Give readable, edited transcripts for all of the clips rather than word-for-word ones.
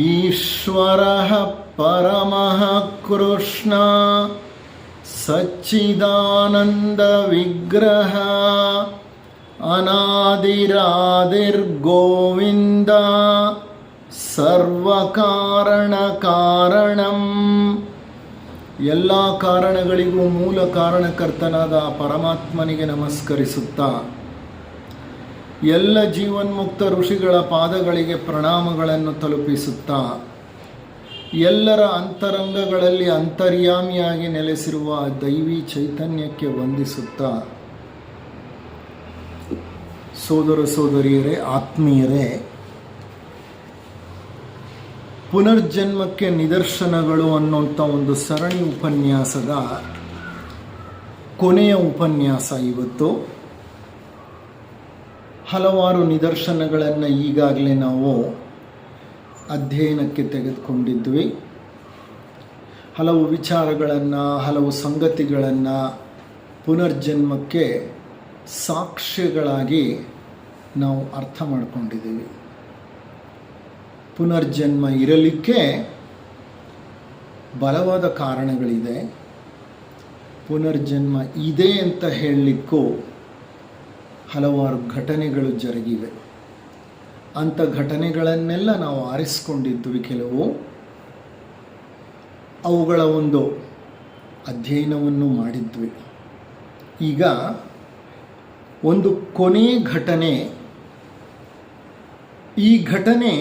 ಈಶ್ವರಃ ಪರಮಃ ಕೃಷ್ಣ ಸಚ್ಚಿದಾನಂದ ವಿಗ್ರಹ ಅನಾದಿರಾದಿರ್ಗೋವಿಂದ ಸರ್ವಕಾರಣ ಕಾರಣಂ. ಎಲ್ಲ ಕಾರಣಗಳಿಗೂ ಮೂಲ ಕಾರಣಕರ್ತನಾದ ಪರಮಾತ್ಮನಿಗೆ ನಮಸ್ಕರಿಸುತ್ತಾ, ಎಲ್ಲ ಜೀವನ್ಮುಕ್ತ ಋಷಿಗಳ ಪಾದಗಳಿಗೆ ಪ್ರಣಾಮಗಳನ್ನು ತಲುಪಿಸುತ್ತಾ, ಎಲ್ಲರ ಅಂತರಂಗಗಳಲ್ಲಿ ಅಂತರ್ಯಾಮಿಯಾಗಿ ನೆಲೆಸಿರುವ ದೈವಿ ಚೈತನ್ಯಕ್ಕೆ ವಂದಿಸುತ್ತಾ, ಸೋದರ ಸೋದರಿಯರೇ, ಆತ್ಮೀಯರೇ, ಪುನರ್ಜನ್ಮಕ್ಕೆ ನಿದರ್ಶನಗಳು ಅನ್ನುವಂಥ ಒಂದು ಸರಣಿ ಉಪನ್ಯಾಸದ ಕೊನೆಯ ಉಪನ್ಯಾಸ ಇವತ್ತು. ಹಲವಾರು ನಿದರ್ಶನಗಳನ್ನು ಈಗಾಗಲೇ ನಾವು ಅಧ್ಯಯನಕ್ಕೆ ತೆಗೆದುಕೊಂಡಿದ್ವಿ. ಹಲವು ವಿಚಾರಗಳನ್ನು, ಹಲವು ಸಂಗತಿಗಳನ್ನು ಪುನರ್ಜನ್ಮಕ್ಕೆ ಸಾಕ್ಷ್ಯಗಳಾಗಿ ನಾವು ಅರ್ಥ ಮಾಡಿಕೊಂಡಿದ್ದೀವಿ. ಪುನರ್ಜನ್ಮ ಇರಲಿಕ್ಕೆ ಬಲವಾದ ಕಾರಣಗಳಿದೆ. ಪುನರ್ಜನ್ಮ ಇದೆ ಅಂತ ಹೇಳಲಿಕ್ಕೂ ಹಲವಾರು ಘಟನೆಗಳು ಜರುಗಿವೆ. ಅಂಥ ಘಟನೆಗಳನ್ನೆಲ್ಲ ನಾವು ಆರಿಸಿಕೊಂಡಿದ್ವಿ. ಕೆಲವು ಅವುಗಳ ಒಂದು ಅಧ್ಯಯನವನ್ನು ಮಾಡಿದ್ವಿ. ಈಗ ಒಂದು ಕೊನೆ ಘಟನೆ. ಈ ಘಟನೆ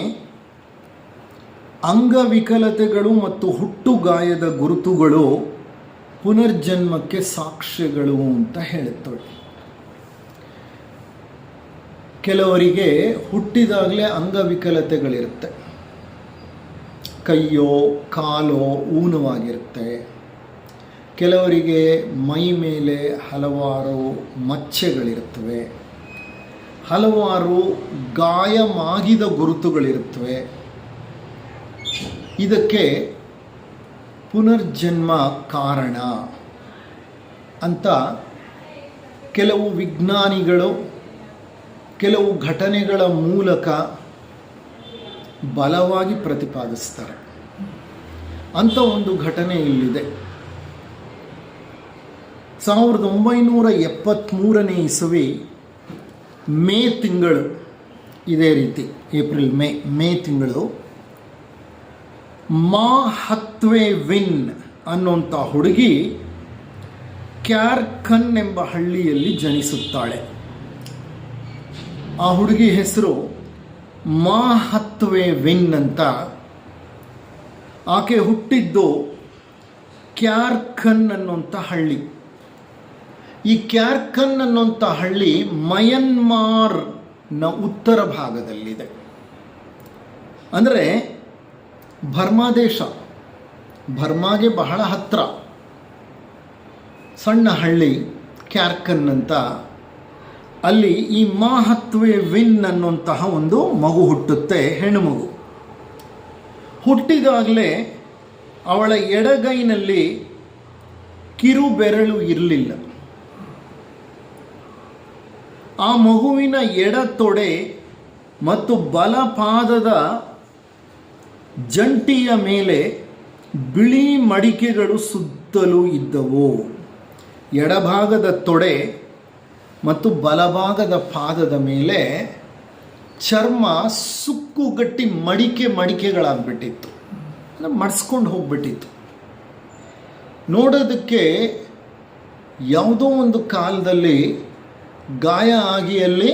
ಅಂಗವಿಕಲತೆಗಳು ಮತ್ತು ಹುಟ್ಟುಗಾಯದ ಗುರುತುಗಳು ಪುನರ್ಜನ್ಮಕ್ಕೆ ಸಾಕ್ಷ್ಯಗಳು ಅಂತ ಹೇಳುತ್ತವೆ. ಕೆಲವರಿಗೆ ಹುಟ್ಟಿದಾಗಲೇ ಅಂಗವಿಕಲತೆಗಳಿರುತ್ತೆ. ಕೈಯೋ ಕಾಲೋ ಊನವಾಗಿರುತ್ತೆ. ಕೆಲವರಿಗೆ ಮೈ ಮೇಲೆ ಹಲವಾರು ಮಚ್ಚೆಗಳಿರುತ್ತವೆ. ಹಲವಾರು ಗಾಯಮಾಗಿದ ಗುರುತುಗಳಿರುತ್ತವೆ. ಇದಕ್ಕೆ ಪುನರ್ಜನ್ಮ ಕಾರಣ ಅಂತ ಕೆಲವು ವಿಜ್ಞಾನಿಗಳು ಕೆಲವು ಘಟನೆಗಳ ಮೂಲಕ ಬಲವಾಗಿ ಪ್ರತಿಪಾದಿಸ್ತಾರೆ. ಅಂಥ ಒಂದು ಘಟನೆ ಇಲ್ಲಿದೆ. 1973ನೇ ಇಸವಿ ಮೇ ತಿಂಗಳು, ಇದೇ ರೀತಿ ಏಪ್ರಿಲ್ ಮೇ ತಿಂಗಳು, ಮಾ ಹತ್ವೆ ವಿನ್ ಅನ್ನುವಂಥ ಹುಡುಗಿ ಕ್ಯಾರ್ಕನ್ ಎಂಬ ಹಳ್ಳಿಯಲ್ಲಿ ಜನಿಸುತ್ತಾಳೆ. ಆ ಹುಡುಗಿ ಹೆಸರು ಮಾ ಹತ್ವೆ ವಿನ್ ಅಂತ. ಆಕೆ ಹುಟ್ಟಿದ್ದು ಕ್ಯಾರ್ಕನ್ ಅನ್ನುವಂಥ ಹಳ್ಳಿ. ಈ ಕ್ಯಾರ್ಕನ್ ಅನ್ನುವಂಥ ಹಳ್ಳಿ ಮಯನ್ಮಾರ್ನ ಉತ್ತರ ಭಾಗದಲ್ಲಿದೆ. ಅಂದರೆ ಬರ್ಮಾ ದೇಶ, ಬರ್ಮಾಗೆ ಬಹಳ ಹತ್ತಿರ ಸಣ್ಣ ಹಳ್ಳಿ ಕ್ಯಾರ್ಕನ್ ಅಂತ. ಅಲ್ಲಿ ಈ ಮಾ ಹತ್ವೆ ವಿನ್ ಅನ್ನುವಂತಹ ಒಂದು ಮಗು ಹುಟ್ಟುತ್ತೆ, ಹೆಣ್ಣು ಮಗು. ಹುಟ್ಟಿದಾಗಲೇ ಅವಳ ಎಡಗೈನಲ್ಲಿ ಕಿರು ಬೆರಳು ಇರಲಿಲ್ಲ. ಆ ಮಗುವಿನ ಎಡ ತೊಡೆ ಮತ್ತು ಬಲಪಾದದ ಜಂಟಿಯ ಮೇಲೆ ಬಿಳಿ ಮಡಿಕೆಗಳು ಸುತ್ತಲೂ ಇದ್ದವು. ಎಡಭಾಗದ ತೊಡೆ ಮತ್ತು ಬಲಭಾಗದ ಪಾದದ ಮೇಲೆ ಚರ್ಮ ಸುಕ್ಕುಗಟ್ಟಿ ಮಡಿಕೆಗಳಾಗ್ಬಿಟ್ಟಿತ್ತು, ಮಡಿಸ್ಕೊಂಡು ಹೋಗ್ಬಿಟ್ಟಿತ್ತು. ನೋಡೋದಕ್ಕೆ ಯಾವುದೋ ಒಂದು ಕಾಲದಲ್ಲಿ ಗಾಯ ಆಗಿ ಅಲ್ಲಿ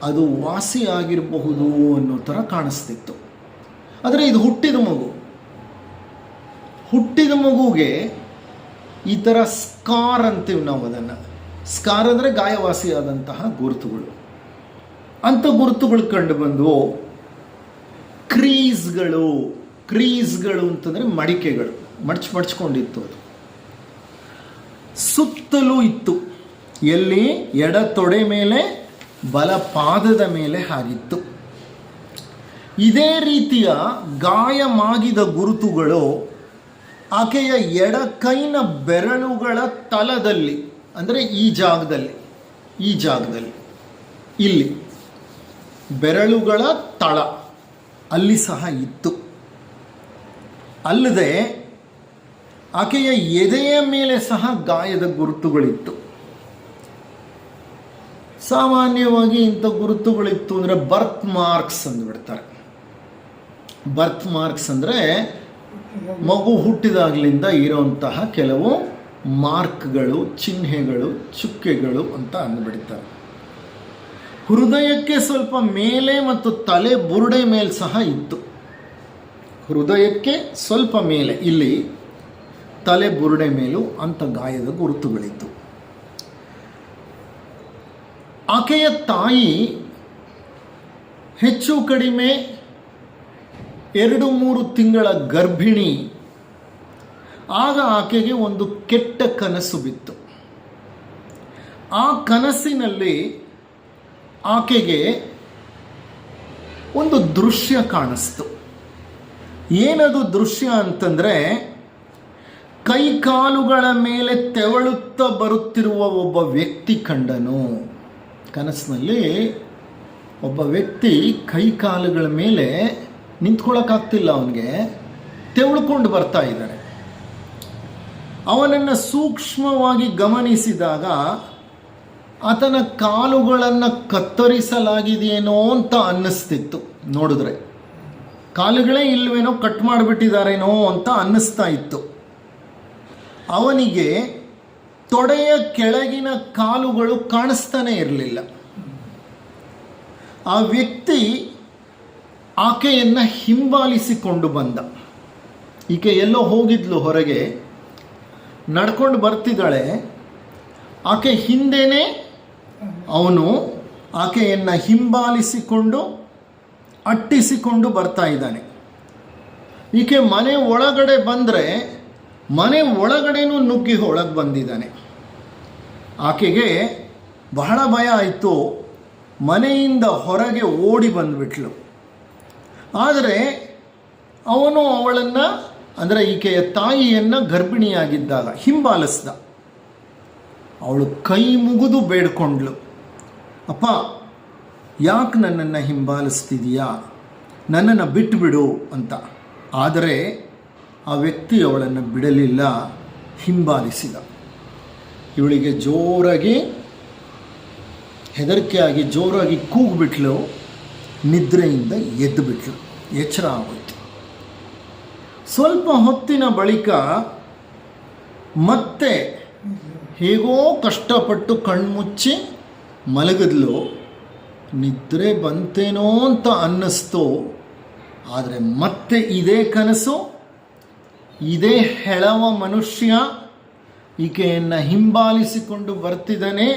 ಅದು ವಾಸಿ ಆಗಿರಬಹುದು ಅನ್ನೋ ಥರ ಕಾಣಿಸ್ತಿತ್ತು. ಆದರೆ ಇದು ಹುಟ್ಟಿದ ಮಗುಗೆ ಈ ಥರ ಸ್ಕಾರ್ ಅಂತೀವಿ ನಾವು. ಅದನ್ನು ಸ್ಕಾರ್ ಅಂದರೆ ಗಾಯವಾಸಿಯಾದಂತಹ ಗುರುತುಗಳು. ಅಂಥ ಗುರುತುಗಳು ಕಂಡು ಬಂದವು. ಕ್ರೀಸ್ಗಳು ಅಂತಂದರೆ ಮಡಿಕೆಗಳು, ಮಡ್ಚ್ಕೊಂಡಿತ್ತು. ಅದು ಸುತ್ತಲೂ ಇತ್ತು. ಎಲ್ಲಿ? ಎಡ ತೊಡೆ ಮೇಲೆ, ಬಲ ಪಾದದ ಮೇಲೆ ಹಾಗಿತ್ತು. ಇದೇ ರೀತಿಯ ಗಾಯಮಾಗಿದ ಗುರುತುಗಳು ಆಕೆಯ ಎಡಕೈನ ಬೆರಳುಗಳ ತಲದಲ್ಲಿ, ಅಂದರೆ ಈ ಜಾಗದಲ್ಲಿ ಇಲ್ಲಿ ಬೆರಳುಗಳ ತಳ ಅಲ್ಲಿ ಸಹ ಇತ್ತು. ಅಲ್ಲದೆ ಆಕೆಯ ಎದೆಯ ಮೇಲೆ ಸಹ ಗಾಯದ ಗುರುತುಗಳಿತ್ತು. ಸಾಮಾನ್ಯವಾಗಿ ಇಂಥ ಗುರುತುಗಳಿತ್ತು ಅಂದರೆ ಬರ್ತ್ ಮಾರ್ಕ್ಸ್ ಅಂದ್ಬಿಡ್ತಾರೆ. ಬರ್ತ್ ಮಾರ್ಕ್ಸ್ ಅಂದರೆ ಮಗು ಹುಟ್ಟಿದಾಗಲಿಂದ ಇರುವಂತಹ ಕೆಲವು ಮಾರ್ಕ್ಗಳು, ಚಿಹ್ನೆಗಳು, ಚುಕ್ಕೆಗಳು ಅಂತ ಅಂದ್ಬಿಡ್ತಾರೆ. ಹೃದಯಕ್ಕೆ ಸ್ವಲ್ಪ ಮೇಲೆ ಮತ್ತು ತಲೆ ಬುರುಡೆ ಮೇಲೆ ಸಹ ಇತ್ತು. ಹೃದಯಕ್ಕೆ ಸ್ವಲ್ಪ ಮೇಲೆ ಇಲ್ಲಿ ತಲೆ ಬುರುಡೆ ಮೇಲೂ ಅಂಥ ಗಾಯದ ಗುರುತುಗಳಿತ್ತು. ಆಕೆಯ ತಾಯಿ ಹೆಚ್ಚು ಕಡಿಮೆ 2-3 ತಿಂಗಳ ಗರ್ಭಿಣಿ. ಆಗ ಆಕೆಗೆ ಒಂದು ಕೆಟ್ಟ ಕನಸು ಬಿತ್ತು. ಆ ಕನಸಿನಲ್ಲಿ ಆಕೆಗೆ ಒಂದು ದೃಶ್ಯ ಕಾಣಿಸ್ತು. ಏನದು ದೃಶ್ಯ ಅಂತಂದರೆ, ಕೈ ಕಾಲುಗಳ ಮೇಲೆ ತೆವಳುತ್ತಾ ಬರುತ್ತಿರುವ ಒಬ್ಬ ವ್ಯಕ್ತಿ ಕಂಡನು. ಕನಸಿನಲ್ಲಿ ಒಬ್ಬ ವ್ಯಕ್ತಿ ಕೈ ಕಾಲುಗಳ ಮೇಲೆ ನಿಂತ್ಕೊಳ್ಳೋಕ್ಕಾಗ್ತಿಲ್ಲ, ಅವನಿಗೆ ತೆವಳ್ಕೊಂಡು ಬರ್ತಾ ಇದ್ದಾನೆ. ಅವನನ್ನು ಸೂಕ್ಷ್ಮವಾಗಿ ಗಮನಿಸಿದಾಗ ಆತನ ಕಾಲುಗಳನ್ನು ಕತ್ತರಿಸಲಾಗಿದೆಯೇನೋ ಅಂತ ಅನ್ನಿಸ್ತಿತ್ತು. ನೋಡಿದ್ರೆ ಕಾಲುಗಳೇ ಇಲ್ವೇನೋ, ಕಟ್ ಮಾಡಿಬಿಟ್ಟಿದ್ದಾರೇನೋ ಅಂತ ಅನ್ನಿಸ್ತಾ ಇತ್ತು. ಅವನಿಗೆ ತೊಡೆಯ ಕೆಳಗಿನ ಕಾಲುಗಳು ಕಾಣಿಸ್ತಾನೆ ಇರಲಿಲ್ಲ. ಆ ವ್ಯಕ್ತಿ ಆಕೆಯನ್ನು ಹಿಂಬಾಲಿಸಿಕೊಂಡು ಬಂದ. ಈಕೆ ಎಲ್ಲೋ ಹೋಗಿದ್ಲು, ಹೊರಗೆ ನಡ್ಕೊಂಡು ಬರ್ತಿದ್ದಾಳೆ. ಆಕೆ ಹಿಂದೆನೇ ಅವನು ಆಕೆಯನ್ನು ಹಿಂಬಾಲಿಸಿಕೊಂಡು ಅಟ್ಟಿಸಿಕೊಂಡು ಬರ್ತಾ ಇದ್ದಾನೆ. ಈಕೆ ಮನೆ ಒಳಗಡೆ ಬಂದರೆ ಮನೆ ಒಳಗಡೆನೂ ನುಗ್ಗಿ ಒಳಗೆ ಬಂದಿದ್ದಾನೆ. ಆಕೆಗೆ ಬಹಳ ಭಯ ಆಯಿತು. ಮನೆಯಿಂದ ಹೊರಗೆ ಓಡಿ ಬಂದುಬಿಟ್ಲು. ಆದರೆ ಅವನು ಅವಳನ್ನು, ಅಂದರೆ ಈಕೆಯ ತಾಯಿಯನ್ನು ಗರ್ಭಿಣಿಯಾಗಿದ್ದಾಗ ಹಿಂಬಾಲಿಸ್ದ. ಅವಳು ಕೈ ಮುಗಿದು ಬೇಡ್ಕೊಂಡ್ಳು, ಅಪ್ಪ ಯಾಕೆ ನನ್ನನ್ನು ಹಿಂಬಾಲಿಸ್ತಿದೀಯಾ, ನನ್ನನ್ನು ಬಿಟ್ಟುಬಿಡು ಅಂತ. ಆದರೆ ಆ ವ್ಯಕ್ತಿ ಅವಳನ್ನು ಬಿಡಲಿಲ್ಲ, ಹಿಂಬಾಲಿಸಿದ. ಇವಳಿಗೆ ಜೋರಾಗಿ ಹೆದರಿಕೆಯಾಗಿ ಜೋರಾಗಿ ಕೂಗ್ಬಿಟ್ಲು. ನಿದ್ರೆಯಿಂದ ಎದ್ದು ಬಿಟ್ಲು, ಎಚ್ಚರ ಆಗೋಯ್ತು. ಸ್ವಲ್ಪ ಹೊತ್ತಿನ ಬಳಿಕ ಮತ್ತೆ ಹೇಗೋ ಕಷ್ಟಪಟ್ಟು ಕಣ್ಮುಚ್ಚಿ ಮಲಗಿದ್ಲು. ನಿದ್ರೆ ಬಂತೇನೋ ಅಂತ ಅನ್ನಿಸ್ತು. ಆದರೆ ಮತ್ತೆ ಇದೇ ಕನಸು, ಇದೇ ಹೆಳವ ಮನುಷ್ಯ ಈಕೆಯನ್ನು ಹಿಂಬಾಲಿಸಿಕೊಂಡು ಬರ್ತಿದ್ದಾನೆ.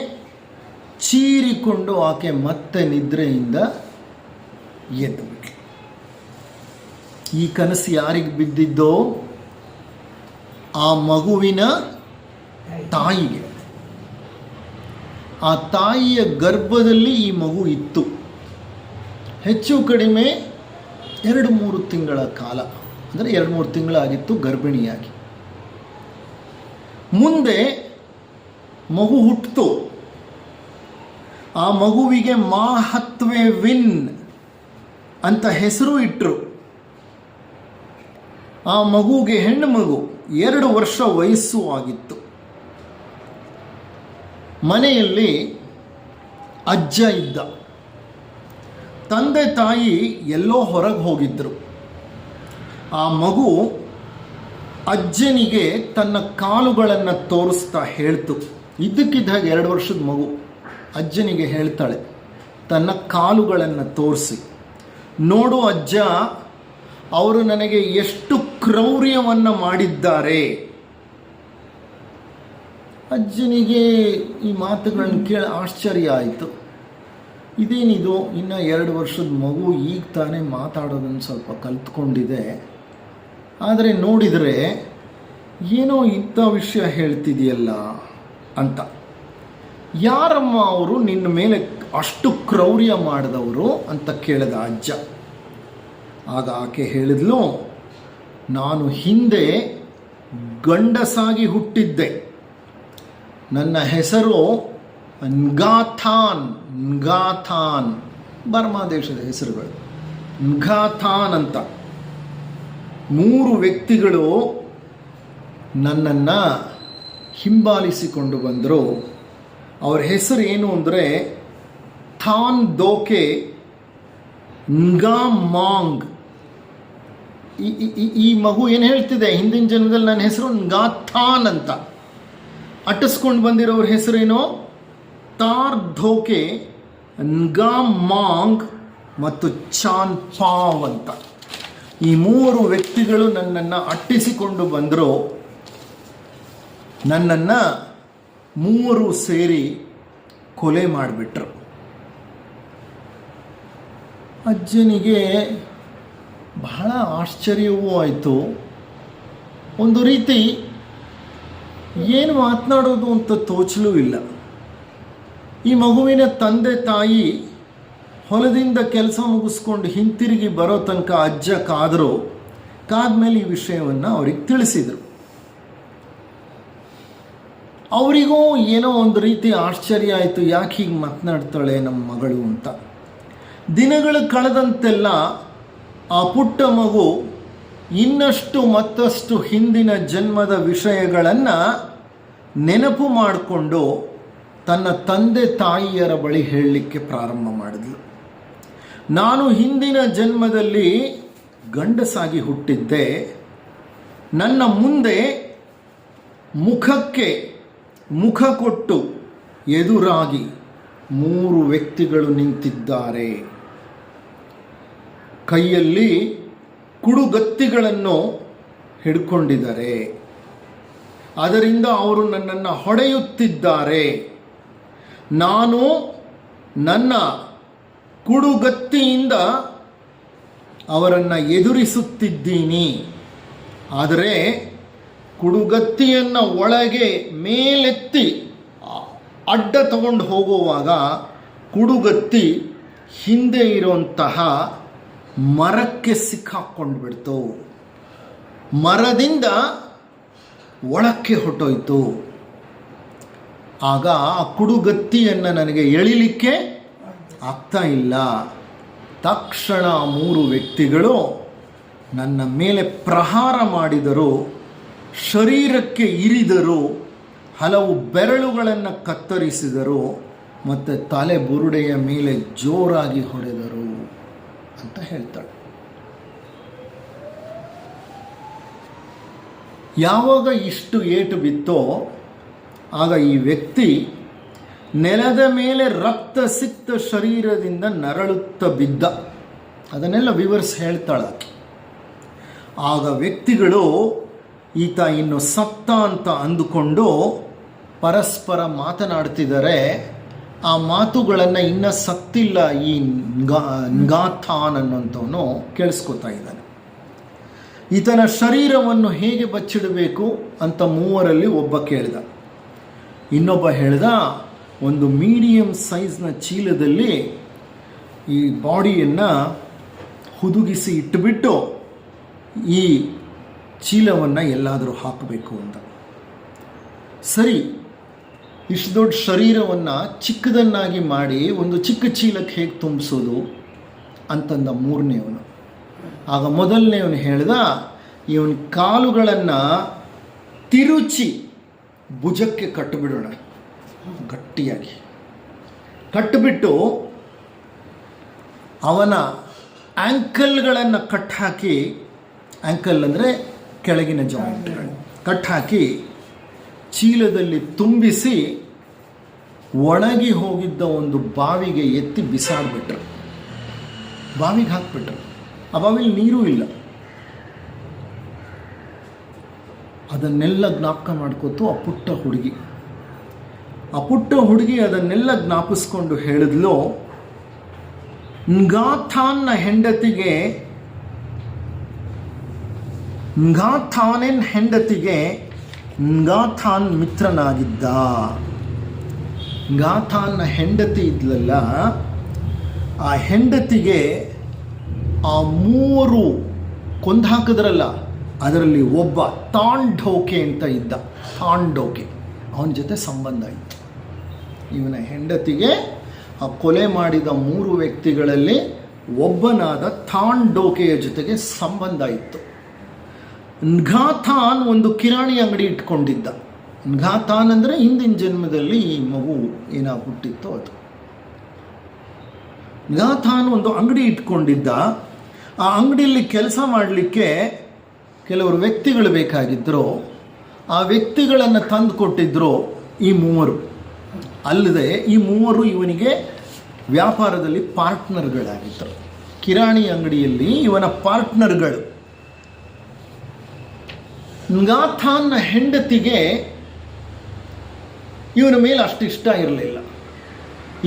ಚೀರಿಕೊಂಡು ಆಕೆ ಮತ್ತೆ ನಿದ್ರೆಯಿಂದ ಎದ್ದು ಬಿಟ್ಲು. ಈ ಕನಸು ಯಾರಿಗೆ ಬಿದ್ದಿದ್ದೋ? ಆ ಮಗುವಿನ ತಾಯಿಗೆ. ಆ ತಾಯಿಯ ಗರ್ಭದಲ್ಲಿ ಈ ಮಗು ಇತ್ತು. ಹೆಚ್ಚು ಕಡಿಮೆ 2-3 ತಿಂಗಳ ಕಾಲ, ಅಂದರೆ 2-3 ತಿಂಗಳಾಗಿತ್ತು ಗರ್ಭಿಣಿಯಾಗಿ. ಮುಂದೆ ಮಗು ಹುಟ್ಟಿತು. ಆ ಮಗುವಿಗೆ ಮಾಹತ್ವೆ ವಿನ್ ಅಂತ ಹೆಸರು ಇಟ್ಟರು. ಆ ಮಗುಗೆ ಹೆಣ್ಣು ಮಗು, 2 ವರ್ಷ ವಯಸ್ಸು ಆಗಿತ್ತು. ಮನೆಯಲ್ಲಿ ಅಜ್ಜ ಇದ್ದ. ತಂದೆ ತಾಯಿ ಎಲ್ಲೋ ಹೊರಗೆ ಹೋಗಿದ್ದರು. ಆ ಮಗು ಅಜ್ಜನಿಗೆ ತನ್ನ ಕಾಲುಗಳನ್ನು ತೋರಿಸ್ತಾ ಹೇಳ್ತು. ಇದ್ದಕ್ಕಿದ್ದ ಹಾಗೆ 2 ವರ್ಷದ ಮಗು ಅಜ್ಜನಿಗೆ ಹೇಳ್ತಾಳೆ, ತನ್ನ ಕಾಲುಗಳನ್ನು ತೋರಿಸಿ, ನೋಡು ಅಜ್ಜ, ಅವರು ನನಗೆ ಎಷ್ಟು ಕ್ರೌರ್ಯವನ್ನು ಮಾಡಿದ್ದಾರೆ. ಅಜ್ಜನಿಗೆ ಈ ಮಾತುಗಳನ್ನು ಕೇಳಿ ಆಶ್ಚರ್ಯ ಆಯಿತು. ಇದೇನಿದು, ಇನ್ನು 2 ವರ್ಷದ ಮಗು ಈಗ ತಾನೇ ಮಾತಾಡೋದನ್ನು ಸ್ವಲ್ಪ ಕಲ್ತ್ಕೊಂಡಿದೆ. ಆದರೆ ನೋಡಿದರೆ ಏನೋ ಇಂಥ ವಿಷಯ ಹೇಳ್ತಿದೆಯಲ್ಲ ಅಂತ. ಯಾರಮ್ಮ ಅವರು ನಿನ್ನ ಮೇಲೆ ಅಷ್ಟು ಕ್ರೌರ್ಯ ಮಾಡಿದವರು ಅಂತ ಕೇಳಿದ ಅಜ್ಜ. ಆಗ ಆಕೆ ಹೇಳಿದ್ಲು, ನಾನು ಹಿಂದೆ ಗಂಡಸಾಗಿ ಹುಟ್ಟಿದ್ದೆ, ನನ್ನ ಹೆಸರು ನ್ಗಾಥಾನ್. ನ್ಗಾಥಾನ್ ಬರ್ಮಾ ದೇಶದ ಹೆಸರುಗಳು. ನ್ಗಾಥಾನ್ ಅಂತ 3 ವ್ಯಕ್ತಿಗಳು ನನ್ನನ್ನು ಹಿಂಬಾಲಿಸಿಕೊಂಡು ಬಂದರು. ಅವ್ರ ಹೆಸರು ಏನು ಅಂದರೆ ಥಾನ್ ದೋಕೆ ನ್ಗಾಮಾಂಗ್. ಈ ಮಗು ಏನು ಹೇಳ್ತಿದೆ, ಹಿಂದಿನ ಜನ್ಮದಲ್ಲಿ ನನ್ನ ಹೆಸರು ನ್ಗಾಥಾನ್ ಅಂತ. ಅಟ್ಟಿಸ್ಕೊಂಡು ಬಂದಿರೋರ ಹೆಸರೇನು ತಾರ್ ಧೋಕೆ, ನ್ಗಾಮಾಂಗ್ ಮತ್ತು ಚಾನ್ ಪಾವ್ ಅಂತ. ಈ 3 ವ್ಯಕ್ತಿಗಳು ನನ್ನನ್ನು ಅಟ್ಟಿಸಿಕೊಂಡು ಬಂದರು. ನನ್ನನ್ನು 3 ಸೇರಿ ಕೊಲೆ ಮಾಡಿಬಿಟ್ರು. ಅಜ್ಜನಿಗೆ ಬಹಳ ಆಶ್ಚರ್ಯವೂ ಆಯಿತು. ಒಂದು ರೀತಿ ಏನು ಮಾತನಾಡೋದು ಅಂತ ತೋಚಲೂ ಇಲ್ಲ. ಈ ಮಗುವಿನ ತಂದೆ ತಾಯಿ ಹೊಲದಿಂದ ಕೆಲಸ ಮುಗಿಸ್ಕೊಂಡು ಹಿಂತಿರುಗಿ ಬರೋ ತನಕ ಅಜ್ಜ ಕಾದರು. ಕಾದ್ಮೇಲೆ ಈ ವಿಷಯವನ್ನು ಅವ್ರಿಗೆ ತಿಳಿಸಿದರು. ಅವರಿಗೂ ಏನೋ ಒಂದು ರೀತಿ ಆಶ್ಚರ್ಯ ಆಯಿತು, ಯಾಕೆ ಹೀಗೆ ಮಾತನಾಡ್ತಾಳೆ ನಮ್ಮ ಮಗಳು ಅಂತ. ದಿನಗಳು ಕಳೆದಂತೆಲ್ಲ ಆ ಪುಟ್ಟ ಮಗು ಇನ್ನಷ್ಟು ಮತ್ತಷ್ಟು ಹಿಂದಿನ ಜನ್ಮದ ವಿಷಯಗಳನ್ನು ನೆನಪು ಮಾಡಿಕೊಂಡು ತನ್ನ ತಂದೆ ತಾಯಿಯರ ಬಳಿ ಹೇಳಲಿಕ್ಕೆ ಪ್ರಾರಂಭ ಮಾಡಿದ್ಲು. ನಾನು ಹಿಂದಿನ ಜನ್ಮದಲ್ಲಿ ಗಂಡಸಾಗಿ ಹುಟ್ಟಿದ್ದೆ. ನನ್ನ ಮುಂದೆ ಮುಖಕ್ಕೆ ಮುಖ ಕೊಟ್ಟು ಎದುರಾಗಿ 3 ವ್ಯಕ್ತಿಗಳು ನಿಂತಿದ್ದಾರೆ. ಕೈಯಲ್ಲಿ ಕುಡುಗತ್ತಿಗಳನ್ನು ಹಿಡ್ಕೊಂಡಿದ್ದಾರೆ. ಅದರಿಂದ ಅವರು ನನ್ನನ್ನು ಹೊಡೆಯುತ್ತಿದ್ದಾರೆ. ನಾನು ನನ್ನ ಕುಡುಗತ್ತಿಯಿಂದ ಅವರನ್ನು ಎದುರಿಸುತ್ತಿದ್ದೀನಿ. ಆದರೆ ಕುಡುಗತ್ತಿಯನ್ನು ಒಳಗೆ ಮೇಲೆತ್ತಿ ಅಡ್ಡ ತಗೊಂಡು ಹೋಗುವಾಗ ಕುಡುಗತ್ತಿ ಹಿಂದೆ ಇರುವಂತಹ ಮರಕ್ಕೆ ಸಿಕ್ಕಾಕೊಂಡು ಬಿಡ್ತು. ಮರದಿಂದ ಒಳಕ್ಕೆ ಹೊಟ್ಟೋಯ್ತು. ಆಗ ಆ ಕುಡುಗತ್ತಿಯನ್ನು ನನಗೆ ಎಳಿಲಿಕ್ಕೆ ಆಗ್ತಾ ಇಲ್ಲ. ತಕ್ಷಣ 3 ವ್ಯಕ್ತಿಗಳು ನನ್ನ ಮೇಲೆ ಪ್ರಹಾರ ಮಾಡಿದರು, ಶರೀರಕ್ಕೆ ಇರಿದರು, ಹಲವು ಬೆರಳುಗಳನ್ನು ಕತ್ತರಿಸಿದರು ಮತ್ತು ತಲೆ ಬುರುಡೆಯ ಮೇಲೆ ಜೋರಾಗಿ ಹೊಡೆದರು ಅಂತ ಹೇಳ್ತಾಳೆ. ಯಾವಾಗ ಇಷ್ಟು ಏಟು ಬಿತ್ತೋ ಆಗ ಈ ವ್ಯಕ್ತಿ ನೆಲದ ಮೇಲೆ ರಕ್ತ ಸಿಕ್ತ ಶರೀರದಿಂದ ನರಳುತ್ತಾ ಬಿದ್ದ. ಅದನ್ನೆಲ್ಲ ವಿವರಿಸಿ ಹೇಳ್ತಾಳೆ ಆಕೆ. ಆಗ ವ್ಯಕ್ತಿಗಳು ಈತ ಇನ್ನು ಸತ್ತ ಅಂತ ಅಂದುಕೊಂಡು ಪರಸ್ಪರ ಮಾತನಾಡ್ತಿದ್ದಾರೆ. ಆ ಮಾತುಗಳನ್ನು ಇನ್ನೂ ಸತ್ತಿಲ್ಲ ಈ ನ್ಗಾಥಾನ್ ಅನ್ನೋಂಥವನು ಕೇಳಿಸ್ಕೊತಾ ಇದ್ದಾನೆ. ಈತನ ಶರೀರವನ್ನು ಹೇಗೆ ಬಚ್ಚಿಡಬೇಕು ಅಂತ 3ರಲ್ಲಿ ಒಬ್ಬ ಕೇಳಿದ. ಇನ್ನೊಬ್ಬ ಹೇಳ್ದ, ಒಂದು ಮೀಡಿಯಮ್ ಸೈಜ್ನ ಚೀಲದಲ್ಲಿ ಈ ಬಾಡಿಯನ್ನು ಹುದುಗಿಸಿ ಇಟ್ಟುಬಿಟ್ಟು ಈ ಚೀಲವನ್ನು ಎಲ್ಲಾದರೂ ಹಾಕಬೇಕು ಅಂತ. ಸರಿ, ಇಷ್ಟು ದೊಡ್ಡ ಶರೀರವನ್ನು ಚಿಕ್ಕದನ್ನಾಗಿ ಮಾಡಿ ಒಂದು ಚಿಕ್ಕ ಚೀಲಕ್ಕೆ ಹೇಗೆ ತುಂಬಿಸೋದು ಅಂತಂದ 3ನೇವನು. ಆಗ ಮೊದಲನೇವನು ಹೇಳ್ದ, ಇವನ ಕಾಲುಗಳನ್ನು ತಿರುಚಿ ಭುಜಕ್ಕೆ ಕಟ್ಟಿಬಿಡೋಣ, ಗಟ್ಟಿಯಾಗಿ ಕಟ್ಟಿಬಿಟ್ಟು ಅವನ ಆ್ಯಂಕಲ್ಗಳನ್ನು ಕಟ್ಟಾಕಿ, ಆ್ಯಂಕಲ್ ಅಂದರೆ ಕೆಳಗಿನ ಜಾಯಿಂಟ್ಗಳು, ಕಟ್ಟಾಕಿ ಚೀಲದಲ್ಲಿ ತುಂಬಿಸಿ ಒಣಗಿ ಹೋಗಿದ್ದ ಒಂದು ಬಾವಿಗೆ ಎತ್ತಿ ಬಿಸಾಡಿಬಿಟ್ರು. ಬಾವಿಗೆ ಹಾಕಿಬಿಟ್ರು. ಆ ಬಾವಿಲಿ ನೀರೂ ಇಲ್ಲ. ಅದನ್ನೆಲ್ಲ ಜ್ಞಾಪಕ ಮಾಡ್ಕೋತು ಆ ಪುಟ್ಟ ಹುಡುಗಿ ಅದನ್ನೆಲ್ಲ ಜ್ಞಾಪಿಸ್ಕೊಂಡು ಹೇಳಿದ್ಲು, ನ್ಗಾಥಾನ್ನ ಹೆಂಡತಿಗೆ ನ್ಗಾಥಾನ್ ಮಿತ್ರನಾಗಿದ್ದ. ನ್ಗಾಥಾನ್ನ ಹೆಂಡತಿ ಇದ್ಲಲ್ಲ, ಆ ಹೆಂಡತಿಗೆ ಆ ಮೂವರು ಕೊಂದು ಹಾಕಿದ್ರಲ್ಲ, ಅದರಲ್ಲಿ ಒಬ್ಬ ತಾಂಡೋಕೆ ಅಂತ ಇದ್ದ. ತಾಂಡೋಕೆ ಅವನ ಜೊತೆ ಸಂಬಂಧ ಇತ್ತು. ಇವನ ಹೆಂಡತಿಗೆ ಆ ಕೊಲೆ ಮಾಡಿದ 3 ವ್ಯಕ್ತಿಗಳಲ್ಲಿ ಒಬ್ಬನಾದ ತಾಂಡೋಕೆಯ ಜೊತೆಗೆ ಸಂಬಂಧ ಇತ್ತು. ನ್ಘಾಥಾನ್ ಒಂದು ಕಿರಾಣಿ ಅಂಗಡಿ ಇಟ್ಕೊಂಡಿದ್ದ. ನ್ಘಾಥಾನ್ ಅಂದರೆ ಹಿಂದಿನ ಜನ್ಮದಲ್ಲಿ ಈ ಮಗು ಏನಾಗಿ ಹುಟ್ಟಿತ್ತೋ ಅದು. ನ್ಘಾಥಾನ್ ಒಂದು ಅಂಗಡಿ ಇಟ್ಕೊಂಡಿದ್ದ. ಆ ಅಂಗಡಿಯಲ್ಲಿ ಕೆಲಸ ಮಾಡಲಿಕ್ಕೆ ಕೆಲವರು ವ್ಯಕ್ತಿಗಳು ಬೇಕಾಗಿದ್ದರು. ಆ ವ್ಯಕ್ತಿಗಳನ್ನು ತಂದು ಕೊಟ್ಟಿದ್ದರು ಈ 3. ಅಲ್ಲದೆ ಈ 3 ಇವನಿಗೆ ವ್ಯಾಪಾರದಲ್ಲಿ ಪಾರ್ಟ್ನರ್ಗಳಾಗಿದ್ದರು. ಕಿರಾಣಿ ಅಂಗಡಿಯಲ್ಲಿ ಇವನ ಪಾರ್ಟ್ನರ್ಗಳು. ನ್ಘಾಥಾನ್ನ ಹೆಂಡತಿಗೆ ಇವನ ಮೇಲೆ ಅಷ್ಟು ಇಷ್ಟ ಇರಲಿಲ್ಲ.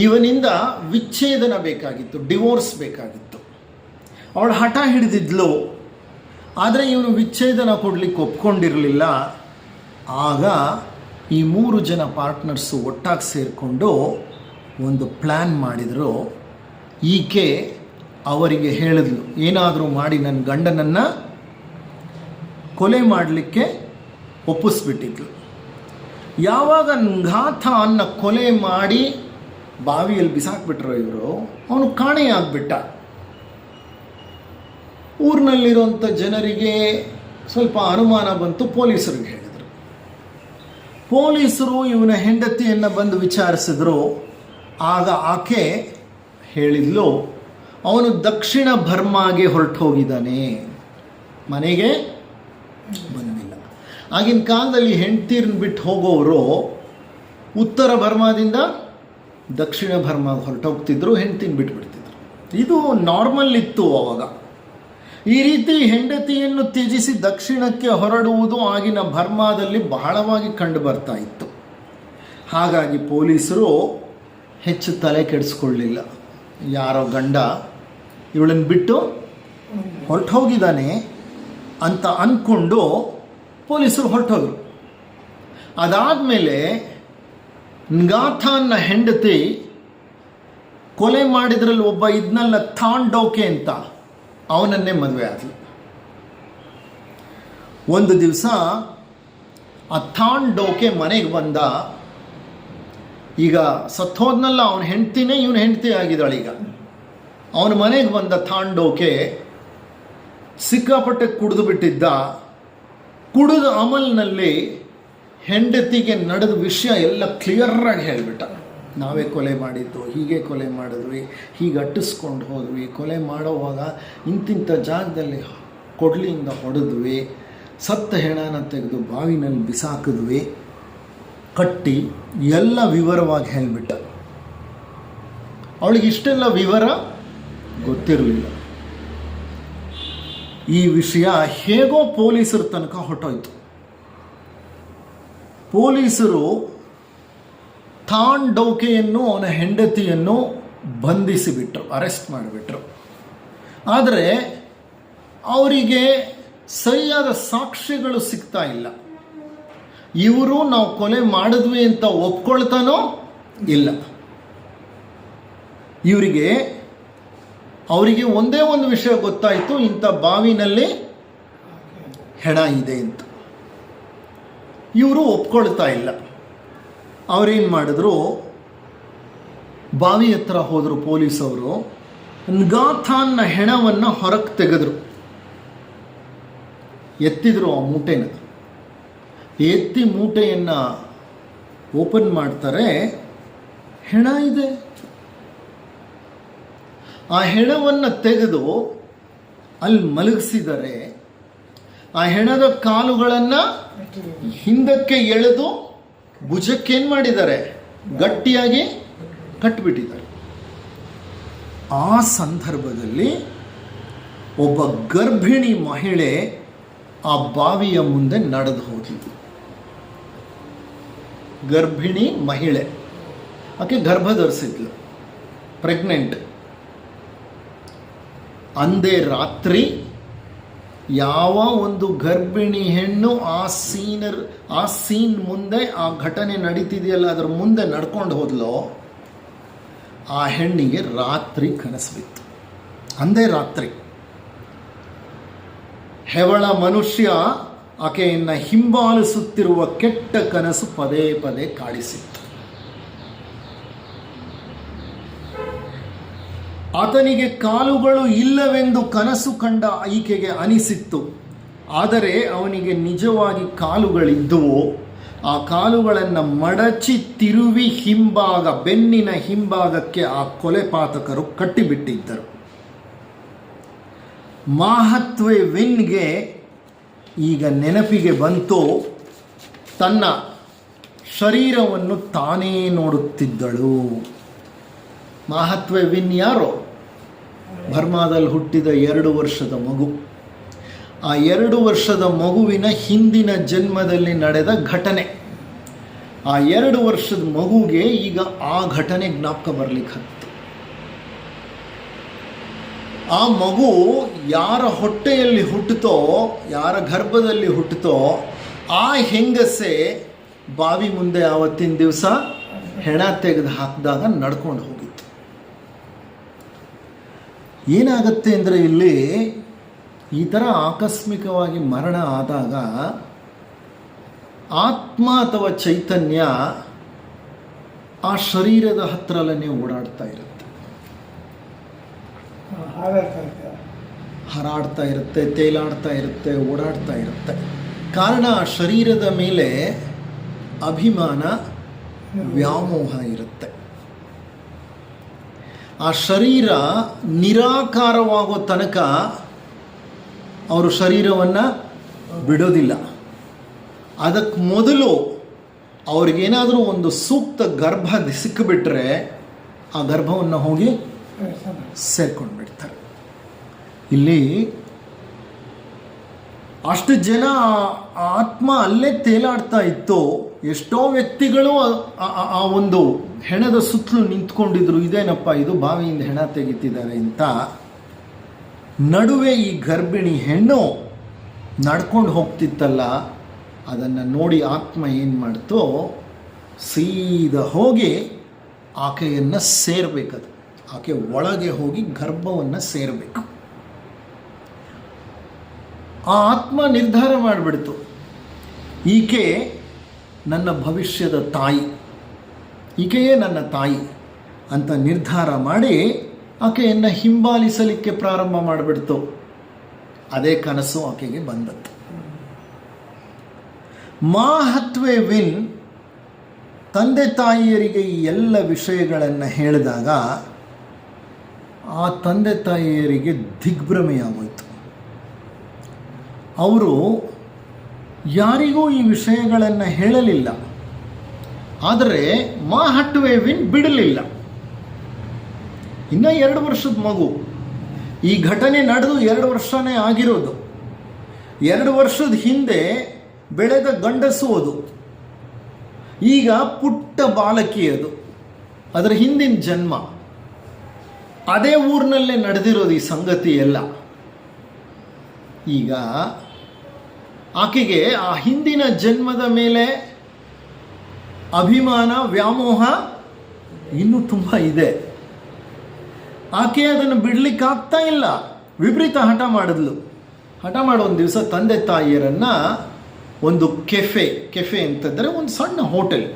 ಇವನಿಂದ ವಿಚ್ಛೇದನ ಬೇಕಾಗಿತ್ತು, ಡಿವೋರ್ಸ್ ಬೇಕಾಗಿತ್ತು. ಅವಳು ಹಠ ಹಿಡಿದಿದ್ಲು. ಆದರೆ ಇವನು ವಿಚ್ಛೇದನ ಕೊಡಲಿಕ್ಕೆ ಒಪ್ಕೊಂಡಿರಲಿಲ್ಲ. ಆಗ ಈ 3 ಜನ ಪಾರ್ಟ್ನರ್ಸು ಒಟ್ಟಾಗಿ ಸೇರಿಕೊಂಡು ಒಂದು ಪ್ಲ್ಯಾನ್ ಮಾಡಿದರು. ಈಕೆ ಅವರಿಗೆ ಹೇಳಿದ್ಲು, ಏನಾದರೂ ಮಾಡಿ ನನ್ನ ಗಂಡನನ್ನು ಕೊಲೆ ಮಾಡಲಿಕ್ಕೆ ಒಪ್ಪಿಸ್ಬಿಟ್ಟಿದ್ಲು. ಯಾವಾಗ ನ್ಘಾಥಾನ್ನ ಕೊಲೆ ಮಾಡಿ ಬಾವಿಯಲ್ಲಿ ಬಿಸಾಕ್ಬಿಟ್ರು ಇವರು, ಅವನು ಕಾಣೆಯಾಗ್ಬಿಟ್ಟ. ಊರಿನಲ್ಲಿರುವಂಥ ಜನರಿಗೆ ಸ್ವಲ್ಪ ಅನುಮಾನ ಬಂತು. ಪೊಲೀಸರಿಗೆ ಹೇಳಿದರು. ಪೊಲೀಸರು ಇವನ ಹೆಂಡತಿಯನ್ನು ಬಂದು ವಿಚಾರಿಸಿದ್ರು. ಆಗ ಆಕೆ ಹೇಳಿದ್ಲು, ಅವನು ದಕ್ಷಿಣ ಬರ್ಮಾಗೆ ಹೊರಟು ಹೋಗಿದ್ದಾನೆ, ಮನೆಗೆ ಬಂದಿಲ್ಲ. ಆಗಿನ ಕಾಲದಲ್ಲಿ ಹೆಂಡ್ತೀರನ್ನ ಬಿಟ್ಟು ಹೋಗೋರು ಉತ್ತರ ಬರ್ಮಾದಿಂದ ದಕ್ಷಿಣ ಬರ್ಮಾಗೆ ಹೊರಟೋಗ್ತಿದ್ರು, ಹೆಂಡ್ತಿನ ಬಿಟ್ಬಿಡ್ತಿದ್ರು. ಇದು ನಾರ್ಮಲ್ ಇತ್ತು ಅವಾಗ. ಈ ರೀತಿ ಹೆಂಡತಿಯನ್ನು ತ್ಯಜಿಸಿ ದಕ್ಷಿಣಕ್ಕೆ ಹೊರಡುವುದು ಆಗಿನ ಬರ್ಮಾದಲ್ಲಿ ಬಹಳವಾಗಿ ಕಂಡು ಬರ್ತಾ ಇತ್ತು. ಹಾಗಾಗಿ ಪೊಲೀಸರು ಹೆಚ್ಚು ತಲೆ ಕೆಡಿಸ್ಕೊಳ್ಳಿಲ್ಲ. ಯಾರೋ ಗಂಡ ಇವಳನ್ನು ಬಿಟ್ಟು ಹೊರಟು ಹೋಗಿದ್ದಾನೆ ಅಂತ ಅಂದ್ಕೊಂಡು ಪೊಲೀಸರು ಹೊರಟೋದ್ರು. ಅದಾದಮೇಲೆ ನ್ಘಾಥಾನ್ನ ಹೆಂಡತಿ ಕೊಲೆ ಮಾಡಿದ್ರಲ್ಲಿ ಒಬ್ಬ ಇದ್ನಲ್ಲ ತಾಂಡೋಕೆ ಅಂತ, ಅವನನ್ನೇ ಮದುವೆ ಆದಳು. ಒಂದು ದಿವಸ ಆ ತಾಂಡೋಕೆ ಮನೆಗೆ ಬಂದ. ಈಗ ಸತ್ತೋದ್ನಲ್ಲ ಅವನ ಹೆಂಡ್ತಿನೇ ಇವನ ಹೆಂಡ್ತಿ ಆಗಿದ್ದಾಳೆ. ಈಗ ಅವನ ಮನೆಗೆ ಬಂದ ತಾಂಡೋಕೆ ಸಿಕ್ಕಾಪಟ್ಟೆ ಕುಡಿದು ಬಿಟ್ಟಿದ್ದ. ಕುಡಿದ ಅಮಲ್ನಲ್ಲಿ ಹೆಂಡತಿಗೆ ನಡೆದ ವಿಷಯ ಎಲ್ಲ ಕ್ಲಿಯರಾಗಿ ಹೇಳಿಬಿಟ್ಟ. ನಾವೇ ಕೊಲೆ ಮಾಡಿದ್ದು, ಹೀಗೆ ಕೊಲೆ ಮಾಡಿದ್ವಿ, ಹೀಗೆ ಅಟ್ಟಿಸ್ಕೊಂಡು ಹೋದ್ವಿ, ಕೊಲೆ ಮಾಡೋವಾಗ ಇಂತಿಂಥ ಜಾಗದಲ್ಲಿ ಕೊಡ್ಲಿಯಿಂದ ಹೊಡೆದ್ವಿ, ಸತ್ತ ಹೆಣನ ತೆಗೆದು ಬಾವಿನಲ್ಲಿ ಬಿಸಾಕಿದ್ವಿ, ಕಟ್ಟಿ ಎಲ್ಲ ವಿವರವಾಗಿ ಹೇಳಿಬಿಟ್ಟ. ಅವಳಿಗೆ ಇಷ್ಟೆಲ್ಲ ವಿವರ ಗೊತ್ತಿರಲಿಲ್ಲ. ಈ ವಿಷಯ ಹೇಗೋ ಪೊಲೀಸರ ತನಕ ಹೊರಟೋಯ್ತು. ಪೊಲೀಸರು ತಾಂಡೋಕೆಯನ್ನು ಅವನ ಹೆಂಡತಿಯನ್ನು ಬಂಧಿಸಿಬಿಟ್ರು, ಅರೆಸ್ಟ್ ಮಾಡಿಬಿಟ್ರು. ಆದರೆ ಅವರಿಗೆ ಸರಿಯಾದ ಸಾಕ್ಷ್ಯಗಳು ಸಿಗ್ತಾ ಇಲ್ಲ. ಇವರು ನಾವು ಕೊಲೆ ಮಾಡಿದ್ವಿ ಅಂತ ಒಪ್ಕೊಳ್ತಾನೋ ಇಲ್ಲ. ಅವರಿಗೆ ಒಂದೇ ಒಂದು ವಿಷಯ ಗೊತ್ತಾಯಿತು, ಇಂಥ ಬಾವಿನಲ್ಲಿ ಹೆಣ ಇದೆ ಅಂತ. ಇವರು ಒಪ್ಕೊಳ್ತಾ ಇಲ್ಲ. ಅವರೇನು ಮಾಡಿದ್ರು, ಬಾವಿ ಹತ್ರ ಹೋದರು ಪೊಲೀಸವರು. ನ್ಘಾಥಾನ್ನ ಹೆಣವನ್ನು ಹೊರಗೆ ತೆಗೆದ್ರು, ಎತ್ತಿದ್ರು ಆ ಮೂಟೆನ. ಎತ್ತಿ ಮೂಟೆಯನ್ನು ಓಪನ್ ಮಾಡ್ತಾರೆ, ಹೆಣ ಇದೆ. ಆ ಹೆಣವನ್ನು ತೆಗೆದು ಅಲ್ಲಿ ಮಲಗಿಸಿದರೆ ಆ ಹೆಣದ ಕಾಲುಗಳನ್ನು ಹಿಂದಕ್ಕೆ ಎಳೆದು ಭುಜಕ್ಕೇನು ಮಾಡಿದ್ದಾರೆ, ಗಟ್ಟಿಯಾಗಿ ಕಟ್ಟಿಬಿಟ್ಟಿದ್ದಾರೆ. ಆ ಸಂದರ್ಭದಲ್ಲಿ ಒಬ್ಬ ಗರ್ಭಿಣಿ ಮಹಿಳೆ ಆ ಬಾವಿಯ ಮುಂದೆ ನಡೆದು ಹೋಗಿದ್ದು. ಗರ್ಭಿಣಿ ಮಹಿಳೆ, ಆಕೆ ಗರ್ಭ ಧರಿಸಿದ್ಲು, ಪ್ರೆಗ್ನೆಂಟ್. ಅಂದೇ ರಾತ್ರಿ ಯಾವ ಒಂದು ಗರ್ಭಿಣಿ ಹೆಣ್ಣು ಆ ಸೀನ್ ಮುಂದೆ, ಆ ಘಟನೆ ನಡೀತಿದೆಯಲ್ಲ ಅದರ ಮುಂದೆ ನಡ್ಕೊಂಡು ಹೋದ್ಲೋ, ಆ ಹೆಣ್ಣಿಗೆ ರಾತ್ರಿ ಕನಸು ಬಿತ್ತು. ಅಂದೇ ರಾತ್ರಿ ಹೆವಳ ಮನುಷ್ಯ ಆಕೆಯನ್ನು ಹಿಂಬಾಲಿಸುತ್ತಿರುವ ಕೆಟ್ಟ ಕನಸು ಪದೇ ಪದೇ ಕಾಡಿಸಿತ್ತು. ಆತನಿಗೆ ಕಾಲುಗಳು ಇಲ್ಲವೆಂದು ಕನಸು ಕಂಡ ಈಕೆಗೆ ಅನಿಸಿತ್ತು. ಆದರೆ ಅವನಿಗೆ ನಿಜವಾಗಿ ಕಾಲುಗಳಿದ್ದುವು. ಆ ಕಾಲುಗಳನ್ನು ಮಡಚಿ ತಿರುವಿ ಬೆನ್ನಿನ ಹಿಂಭಾಗಕ್ಕೆ ಆ ಕೊಲೆಪಾತಕರು ಕಟ್ಟಿಬಿಟ್ಟಿದ್ದರು. ಮಾಹತ್ವೆ ವಿನ್ಗೆ ಈಗ ನೆನಪಿಗೆ ಬಂತು. ತನ್ನ ಶರೀರವನ್ನು ತಾನೇ ನೋಡುತ್ತಿದ್ದಳು. ಮಾಹತ್ವೆ ವಿನ್ ಯಾರು? ಬರ್ಮಾದಲ್ಲಿ ಹುಟ್ಟಿದ 2 ವರ್ಷದ ಮಗು. ಆ 2 ವರ್ಷದ ಮಗುವಿನ ಹಿಂದಿನ ಜನ್ಮದಲ್ಲಿ ನಡೆದ ಘಟನೆ. ಆ 2 ವರ್ಷದ ಮಗುಗೆ ಈಗ ಆ ಘಟನೆ ಜ್ಞಾಪಕ ಬರ್ಲಿಕ್ಕೆ ಹತ್ತು. ಆ ಮಗು ಯಾರ ಹೊಟ್ಟೆಯಲ್ಲಿ ಹುಟ್ಟುತ್ತೋ, ಯಾರ ಗರ್ಭದಲ್ಲಿ ಹುಟ್ಟುತ್ತೋ, ಆ ಹೆಂಗಸೆ ಬಾವಿ ಮುಂದೆ ಆವತ್ತಿನ ದಿವಸ ಹೆಣ ತೆಗೆದು ಹಾಕಿದಾಗ ನಡ್ಕೊಂಡು ಹೋಗಿತ್ತು. ಏನಾಗುತ್ತೆ ಅಂದರೆ ಇಲ್ಲಿ ಈ ಥರ ಆಕಸ್ಮಿಕವಾಗಿ ಮರಣ ಆದಾಗ ಆತ್ಮ ಅಥವಾ ಚೈತನ್ಯ ಆ ಶರೀರದ ಹತ್ರಲ್ಲೇ ಓಡಾಡ್ತಾ ಇರುತ್ತೆ, ಹಾರಾಡ್ತಾ ಇರುತ್ತೆ, ತೇಲಾಡ್ತಾ ಇರುತ್ತೆ, ಓಡಾಡ್ತಾ ಇರುತ್ತೆ. ಕಾರಣ ಆ ಶರೀರದ ಮೇಲೆ ಅಭಿಮಾನ, ವ್ಯಾಮೋಹ ಇರುತ್ತೆ. ಆ ಶರೀರ ನಿರಾಕಾರವಾಗೋ ತನಕ ಅವರು ಶರೀರವನ್ನು ಬಿಡೋದಿಲ್ಲ. ಅದಕ್ಕೆ ಮೊದಲು ಅವ್ರಿಗೇನಾದರೂ ಒಂದು ಸೂಕ್ತ ಗರ್ಭ ಸಿಕ್ಕಿಬಿಟ್ರೆ ಆ ಗರ್ಭವನ್ನು ಹೋಗಿ ಸೇರ್ಕೊಂಡು ಬಿಡ್ತಾರೆ. ಇಲ್ಲಿ ಅಷ್ಟು ಜನ ಆತ್ಮ ಅಲ್ಲೇ ತೇಲಾಡ್ತಾ ಇತ್ತು. ಎಷ್ಟೋ ವ್ಯಕ್ತಿಗಳು ಆ ಒಂದು ಹೆಣದ ಸುತ್ತಲೂ ನಿಂತ್ಕೊಂಡಿದ್ರು. ಇದೇನಪ್ಪ ಇದು, ಬಾವಿಯಿಂದ ಹೆಣ ತೆಗಿತಿದ್ದಾರೆ ಅಂತ. ನಡುವೆ ಈ ಗರ್ಭಿಣಿ ಹೆಣ್ಣು ನಡ್ಕೊಂಡು ಹೋಗ್ತಿತ್ತಲ್ಲ, ಅದನ್ನು ನೋಡಿ ಆತ್ಮ ಏನು ಮಾಡ್ತೋ, ಸೀದಾ ಹೋಗಿ ಆಕೆಯನ್ನು ಸೇರಬೇಕದು. ಆಕೆ ಒಳಗೆ ಹೋಗಿ ಗರ್ಭವನ್ನು ಸೇರಬೇಕು. ಆ ಆತ್ಮ ನಿರ್ಧಾರ ಮಾಡಿಬಿಡ್ತು, ಈಕೆ ನನ್ನ ಭವಿಷ್ಯದ ತಾಯಿ, ಈಕೆಯೇ ನನ್ನ ತಾಯಿ ಅಂತ ನಿರ್ಧಾರ ಮಾಡಿ ಆಕೆಯನ್ನು ಹಿಂಬಾಲಿಸಲಿಕ್ಕೆ ಪ್ರಾರಂಭ ಮಾಡಿಬಿಡ್ತು. ಅದೇ ಕನಸು ಆಕೆಗೆ ಬಂದದ್ದು. ಮಾಹತ್ವೆ ವಿನ್ ತಂದೆ ತಾಯಿಯರಿಗೆ ಈ ಎಲ್ಲ ವಿಷಯಗಳನ್ನು ಹೇಳಿದಾಗ ಆ ತಂದೆ ತಾಯಿಯರಿಗೆ ದಿಗ್ಭ್ರಮೆಯಾಗೋಯಿತು. ಅವರು ಯಾರಿಗೂ ಈ ವಿಷಯಗಳನ್ನು ಹೇಳಲಿಲ್ಲ. ಆದರೆ ಮಾಹತ್ವೆ ವಿನ್ ಬಿಡಲಿಲ್ಲ. ಇನ್ನು 2 ವರ್ಷದ ಮಗು. ಈ ಘಟನೆ ನಡೆದು 2 ವರ್ಷನೇ ಆಗಿರೋದು. 2 ವರ್ಷದ ಹಿಂದೆ ಬೆಳೆದ ಗಂಡಸು ಅದು. ಈಗ ಪುಟ್ಟ ಬಾಲಕಿ ಅದು. ಅದರ ಹಿಂದಿನ ಜನ್ಮ. ಅದೇ ಊರಿನಲ್ಲೇ ನಡೆದಿರೋದು ಈ ಸಂಗತಿ ಎಲ್ಲ. ಈಗ ಆಕೆಗೆ ಆ ಹಿಂದಿನ ಜನ್ಮದ ಮೇಲೆ ಅಭಿಮಾನ, ವ್ಯಾಮೋಹ ಇನ್ನೂ ತುಂಬ ಇದೆ. ಆಕೆ ಅದನ್ನು ಬಿಡಲಿಕ್ಕಾಗ್ತಾ ಇಲ್ಲ. ವಿಪರೀತ ಹಠ ಮಾಡಿದ್ಲು. ಹಠ ಮಾಡೋ ಒಂದು ದಿವಸ ತಂದೆ ತಾಯಿಯರನ್ನು ಒಂದು ಕೆಫೆ ಅಂತಂದರೆ ಒಂದು ಸಣ್ಣ ಹೋಟೆಲ್,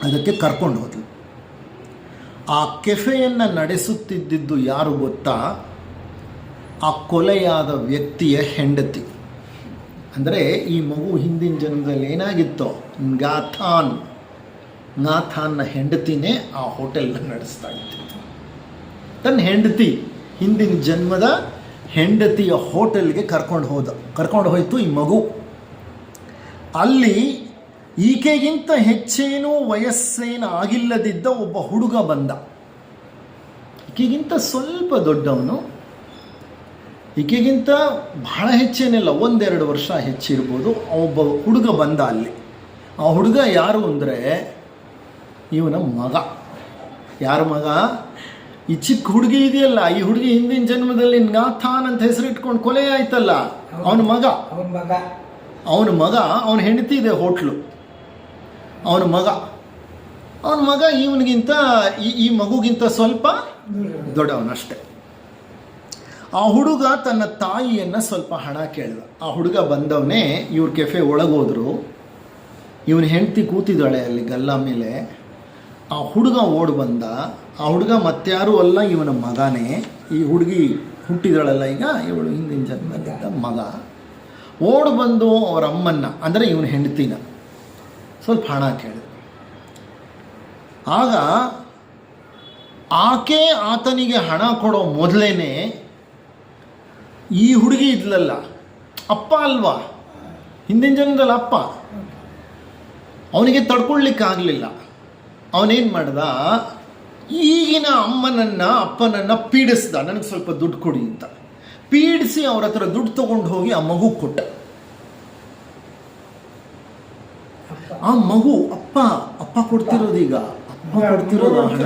ಅದಕ್ಕೆ ಕರ್ಕೊಂಡು ಹೋದ್ಲು. ಆ ಕೆಫೆಯನ್ನು ನಡೆಸುತ್ತಿದ್ದಿದ್ದು ಯಾರು ಗೊತ್ತಾ? ಆ ಕೊಲೆಯಾದ ವ್ಯಕ್ತಿಯ ಹೆಂಡತಿ. ಅಂದರೆ ಈ ಮಗು ಹಿಂದಿನ ಜನ್ಮದಲ್ಲಿ ಏನಾಗಿತ್ತೋ, ಗಾಥಾನ್ನ ಹೆಂಡತಿನೇ ಆ ಹೋಟೆಲ್ನ ನಡೆಸ್ತಾ ಇತ್ತು. ತನ್ನ ಹೆಂಡತಿ, ಹಿಂದಿನ ಜನ್ಮದ ಹೆಂಡತಿಯ ಹೋಟೆಲ್ಗೆ ಕರ್ಕೊಂಡು ಹೋಯಿತು ಈ ಮಗು. ಅಲ್ಲಿ ಈಕೆಗಿಂತ ಹೆಚ್ಚೇನೂ ವಯಸ್ಸೇನು ಆಗಿಲ್ಲದಿದ್ದ ಒಬ್ಬ ಹುಡುಗ ಬಂದ. ಈಕೆಗಿಂತ ಸ್ವಲ್ಪ ದೊಡ್ಡವನು, ಈಕೆಗಿಂತ ಬಹಳ ಹೆಚ್ಚೇನಿಲ್ಲ, 1-2 ವರ್ಷ ಹೆಚ್ಚಿರ್ಬೋದು. ಒಬ್ಬ ಹುಡುಗ ಬಂದ ಅಲ್ಲಿ. ಆ ಹುಡುಗ ಯಾರು ಅಂದರೆ ಇವನ ಮಗ. ಯಾರ ಮಗ? ಈ ಚಿಕ್ಕ ಹುಡುಗಿ ಇದೆಯಲ್ಲ, ಈ ಹುಡುಗಿ ಹಿಂದಿನ ಜನ್ಮದಲ್ಲಿ ಗಾಥಾನ್ ಅಂತ ಹೆಸರಿಟ್ಕೊಂಡು ಕೊಲೆ ಆಯ್ತಲ್ಲ, ಅವನ ಮಗ. ಅವನ ಹೆಂಡತಿ ಇದೆ ಹೋಟ್ಲು. ಅವನ ಮಗ ಇವನಿಗಿಂತ ಈ ಮಗುಗಿಂತ ಸ್ವಲ್ಪ ದೊಡ್ಡವನಷ್ಟೆ. ಆ ಹುಡುಗ ತನ್ನ ತಾಯಿಯನ್ನು ಸ್ವಲ್ಪ ಹಣ ಕೇಳ್ದ. ಆ ಹುಡುಗ ಬಂದವನೇ ಇವ್ರ ಕೆಫೆ ಒಳಗೋದ್ರು. ಇವನ ಹೆಂಡತಿ ಕೂತಿದ್ದಾಳೆ ಅಲ್ಲಿ ಗಲ್ಲ ಮೇಲೆ. ಆ ಹುಡುಗ ಓಡ್ ಬಂದ. ಆ ಹುಡುಗ ಮತ್ತಾರೂ ಅಲ್ಲ, ಇವನ ಮಗನೇ. ಈ ಹುಡುಗಿ ಹುಟ್ಟಿದಾಳಲ್ಲ ಈಗ, ಇವಳು ಹಿಂದಿನ ಜನ್ಮದಿಂದ ಮಗ. ಓಡ್ ಬಂದು ಅವ್ರ ಅಮ್ಮನ್ನ, ಅಂದರೆ ಇವನ ಹೆಂಡತಿನ ಸ್ವಲ್ಪ ಹಣ ಕೇಳಿದ. ಆಗ ಆಕೆ ಆತನಿಗೆ ಹಣ ಕೊಡೋ ಮೊದಲೇನೆ ಈ ಹುಡುಗಿ ಇದ್ಲಲ್ಲ, ಅಪ್ಪ ಅಲ್ವಾ, ಹಿಂದಿನ ಜನ್ಮದಲ್ಲಿ ಅಪ್ಪ, ಅವನಿಗೆ ತಡ್ಕೊಳ್ಲಿಕ್ಕಾಗಲಿಲ್ಲ. ಅವನೇನು ಮಾಡ್ದ, ಈಗಿನ ಅಪ್ಪನನ್ನು ಪೀಡಿಸ್ದ, ನನಗೆ ಸ್ವಲ್ಪ ದುಡ್ಡು ಕೊಡಿ ಅಂತ. ಪೀಡಿಸಿ ಅವ್ರ ಹತ್ರ ದುಡ್ಡು ತಗೊಂಡು ಹೋಗಿ ಆ ಮಗು ಕೊಟ್ಟ. ಆ ಮಗು ಅಪ್ಪ ಕೊಡ್ತಿರೋದೀಗ, ಅಪ್ಪ ಕೊಡ್ತಿರೋದು ಹಣ.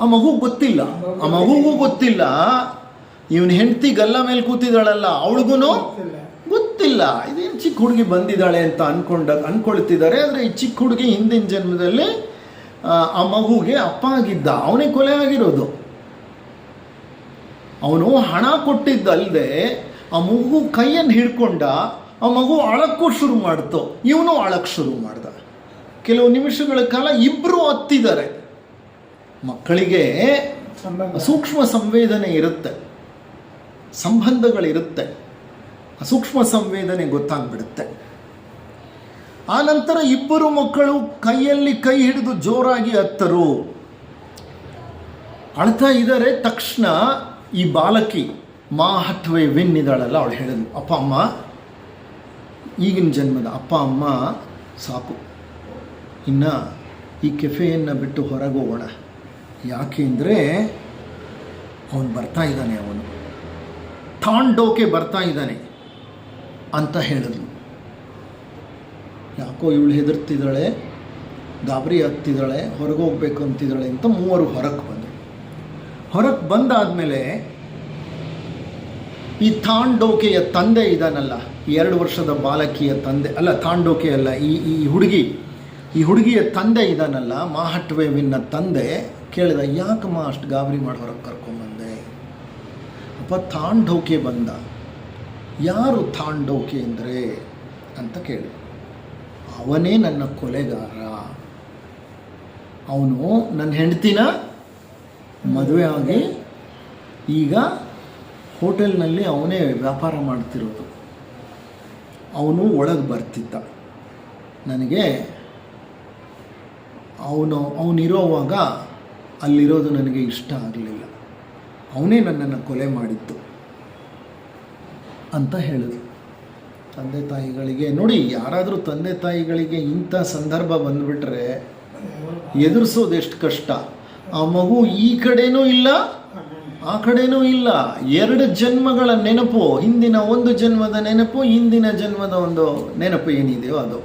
ಆ ಮಗುಗೆ ಗೊತ್ತಿಲ್ಲ. ಇವನ ಹೆಂಡತಿ ಗಲ್ಲ ಮೇಲೆ ಕೂತಿದ್ದಾಳಲ್ಲ, ಅವಳಿಗೂ ಗೊತ್ತಿಲ್ಲ ಇದೇನು ಚಿಕ್ಕ ಹುಡುಗಿ ಬಂದಿದ್ದಾಳೆ ಅಂತ ಅನ್ಕೊಳ್ತಿದ್ದಾರೆ. ಆದರೆ ಈ ಚಿಕ್ಕ ಹುಡುಗಿ ಹಿಂದಿನ ಜನ್ಮದಲ್ಲಿ ಆ ಮಗುಗೆ ಅಪ್ಪ ಆಗಿದ್ದ, ಅವನೇ ಕೊಲೆ ಆಗಿರೋದು. ಅವನು ಹಣ ಕೊಟ್ಟಿದ್ದಲ್ಲದೆ ಆ ಮಗು ಕೈಯನ್ನು ಹಿಡ್ಕೊಂಡ. ಆ ಮಗು ಅಳಕ್ಕೂ ಶುರು ಮಾಡ್ತು, ಇವನು ಅಳಕ್ಕೆ ಶುರು ಮಾಡ್ದ. ಕೆಲವು ನಿಮಿಷಗಳ ಕಾಲ ಇಬ್ಬರು ಹತ್ತಿದ್ದಾರೆ. ಮಕ್ಕಳಿಗೆ ಸೂಕ್ಷ್ಮ ಸಂವೇದನೆ ಇರುತ್ತೆ, ಸಂಬಂಧಗಳಿರುತ್ತೆ, ಸೂಕ್ಷ್ಮ ಸಂವೇದನೆ ಗೊತ್ತಾಗ್ಬಿಡುತ್ತೆ. ಆ ನಂತರ ಇಬ್ಬರು ಮಕ್ಕಳು ಕೈಯಲ್ಲಿ ಕೈ ಹಿಡಿದು ಜೋರಾಗಿ ಹತ್ತರು, ಅಳ್ತಾ ಇದ್ದಾರೆ. ತಕ್ಷಣ ಈ ಬಾಲಕಿ ಮಾಹತ್ವೆ ವಿನ್ ಇದ್ದಾಳಲ್ಲ, ಅವಳು ಹೇಳಿದ್ಲು, ಅಪ್ಪ ಅಮ್ಮ, ಈಗಿನ ಜನ್ಮದ ಅಪ್ಪ ಅಮ್ಮ ಸಾಕು, ಇನ್ನು ಈ ಕೆಫೆಯನ್ನು ಬಿಟ್ಟು ಹೊರಗೆ ಹೋಗೋಣ. ಯಾಕೆ ಅಂದರೆ ಅವನು ಬರ್ತಾ ಇದ್ದಾನೆ, ಅವನು ತಾಂಡೋಕೆ ಬರ್ತಾ ಇದ್ದಾನೆ ಅಂತ ಹೇಳಿದ್ಲು. ಯಾಕೋ ಇವಳು ಹೆದರ್ತಿದ್ದಾಳೆ, ಗಾಬರಿ ಆಗ್ತಿದ್ದಾಳೆ, ಹೊರಗೆ ಹೋಗ್ಬೇಕು ಅಂತಿದ್ದಾಳೆ ಅಂತ ಮೂವರು ಹೊರಕ್ಕೆ ಬಂದರು. ಹೊರಕ್ಕೆ ಬಂದಾದಮೇಲೆ ಈ ತಾಂಡೋಕೆಯ ತಂದೆ ಇದ್ದಾನಲ್ಲ, 2 ವರ್ಷದ ಬಾಲಕಿಯ ತಂದೆ ಅಲ್ಲ, ತಾಂಡೋಕೆ ಅಲ್ಲ, ಈ ಹುಡುಗಿಯ ತಂದೆ ಇದ್ದಾನಲ್ಲ, ಮಾಹಟ್ವೇವಿನ ತಂದೆ ಕೇಳಿದ, ಯಾಕಮ್ಮ ಅಷ್ಟು ಗಾಬರಿ ಮಾಡಿ ಹೊರಗೆ ಕರ್ಕೊಂಬಂದೆ? ಅಪ್ಪ ತಾಂಡೋಕೆ ಬಂದ. ಯಾರು ತಾಂಡೋಕೆ ಅಂದರೆ ಅಂತ ಕೇಳಿ. ಅವನೇ ನನ್ನ ಕೊಲೆಗಾರ. ಅವನು ನನ್ನ ಹೆಂಡತಿನ ಮದುವೆ ಆಗಿ ಈಗ ಹೋಟೆಲ್ನಲ್ಲಿ ಅವನೇ ವ್ಯಾಪಾರ ಮಾಡ್ತಿರೋದು. ಅವನು ಒಳಗೆ ಬರ್ತಿದ್ದ. ನನಗೆ ಅವನಿರೋವಾಗ ಅಲ್ಲಿರೋದು ನನಗೆ ಇಷ್ಟ ಆಗಲಿಲ್ಲ. ಅವನೇ ನನ್ನನ್ನು ಕೊಲೆ ಮಾಡಿದ್ದು ಅಂತ ಹೇಳಿದ್ರು. ತಂದೆ ತಾಯಿಗಳಿಗೆ ನೋಡಿ, ಯಾರಾದರೂ ತಂದೆ ತಾಯಿಗಳಿಗೆ ಇಂಥ ಸಂದರ್ಭ ಬಂದುಬಿಟ್ರೆ ಎದುರಿಸೋದು ಎಷ್ಟು ಕಷ್ಟ. ಆ ಮಗು ಈ ಕಡೆನೂ ಇಲ್ಲ, ಆ ಕಡೆನೂ ಇಲ್ಲ. 2 ಜನ್ಮಗಳ ನೆನಪು, ಹಿಂದಿನ 1 ಜನ್ಮದ ನೆನಪು, ಹಿಂದಿನ ಜನ್ಮದ ಒಂದು ನೆನಪು ಏನಿದೆಯೋ ಅದು.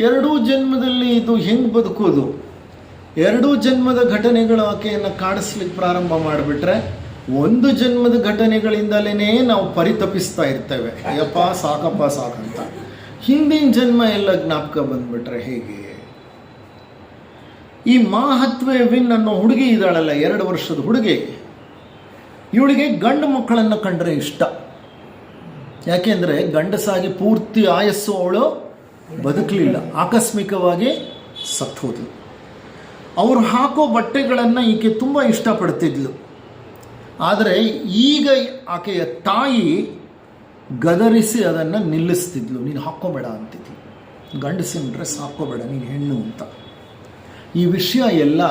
2 ಜನ್ಮದಲ್ಲಿ ಇದು ಹೆಂಗೆ ಬದುಕೋದು? 2 ಜನ್ಮದ ಘಟನೆಗಳು ಆಕೆಯನ್ನು ಕಾಡಿಸ್ಲಿಕ್ಕೆ ಪ್ರಾರಂಭ ಮಾಡಿಬಿಟ್ರೆ 1 ಜನ್ಮದ ಘಟನೆಗಳಿಂದಲೇ ನಾವು ಪರಿತಪಿಸ್ತಾ ಇರ್ತೇವೆ, ಅಯ್ಯಪ್ಪ ಸಾಕಪ್ಪ ಸಾಕಂತ. ಹಿಂದಿನ ಜನ್ಮ ಎಲ್ಲ ಜ್ಞಾಪಕ ಬಂದ್ಬಿಟ್ರೆ ಹೇಗೆ? ಈ ಮಾಹತ್ವೆ ವಿನ್ ಅನ್ನೋ ಹುಡುಗಿ ಇದ್ದಾಳಲ್ಲ, 2 ವರ್ಷದ ಹುಡುಗಿ, ಇವಳಿಗೆ ಗಂಡು ಮಕ್ಕಳನ್ನು ಕಂಡ್ರೆ ಇಷ್ಟ. ಯಾಕೆಂದರೆ ಗಂಡಸಾಗಿ ಪೂರ್ತಿ ಆಯಸ್ಸು ಅವಳು ಬದುಕಲಿಲ್ಲ, ಆಕಸ್ಮಿಕವಾಗಿ ಸತ್ತೋದ್ಲು. ಅವರು ಹಾಕೋ ಬಟ್ಟೆಗಳನ್ನು ಈಕೆ ತುಂಬ ಇಷ್ಟಪಡ್ತಿದ್ಲು. ಆದರೆ ಈಗ ಆಕೆಯ ತಾಯಿ ಗದರಿಸಿ ಅದನ್ನು ನಿಲ್ಲಿಸ್ತಿದ್ಲು. ನೀನು ಹಾಕ್ಕೋಬೇಡ ಅಂತಿದ್ಲು, ಗಂಡಸಿನ ಡ್ರೆಸ್ ಹಾಕ್ಕೋಬೇಡ, ನೀನು ಹೆಣ್ಣು ಅಂತ. ಈ ವಿಷಯ ಎಲ್ಲ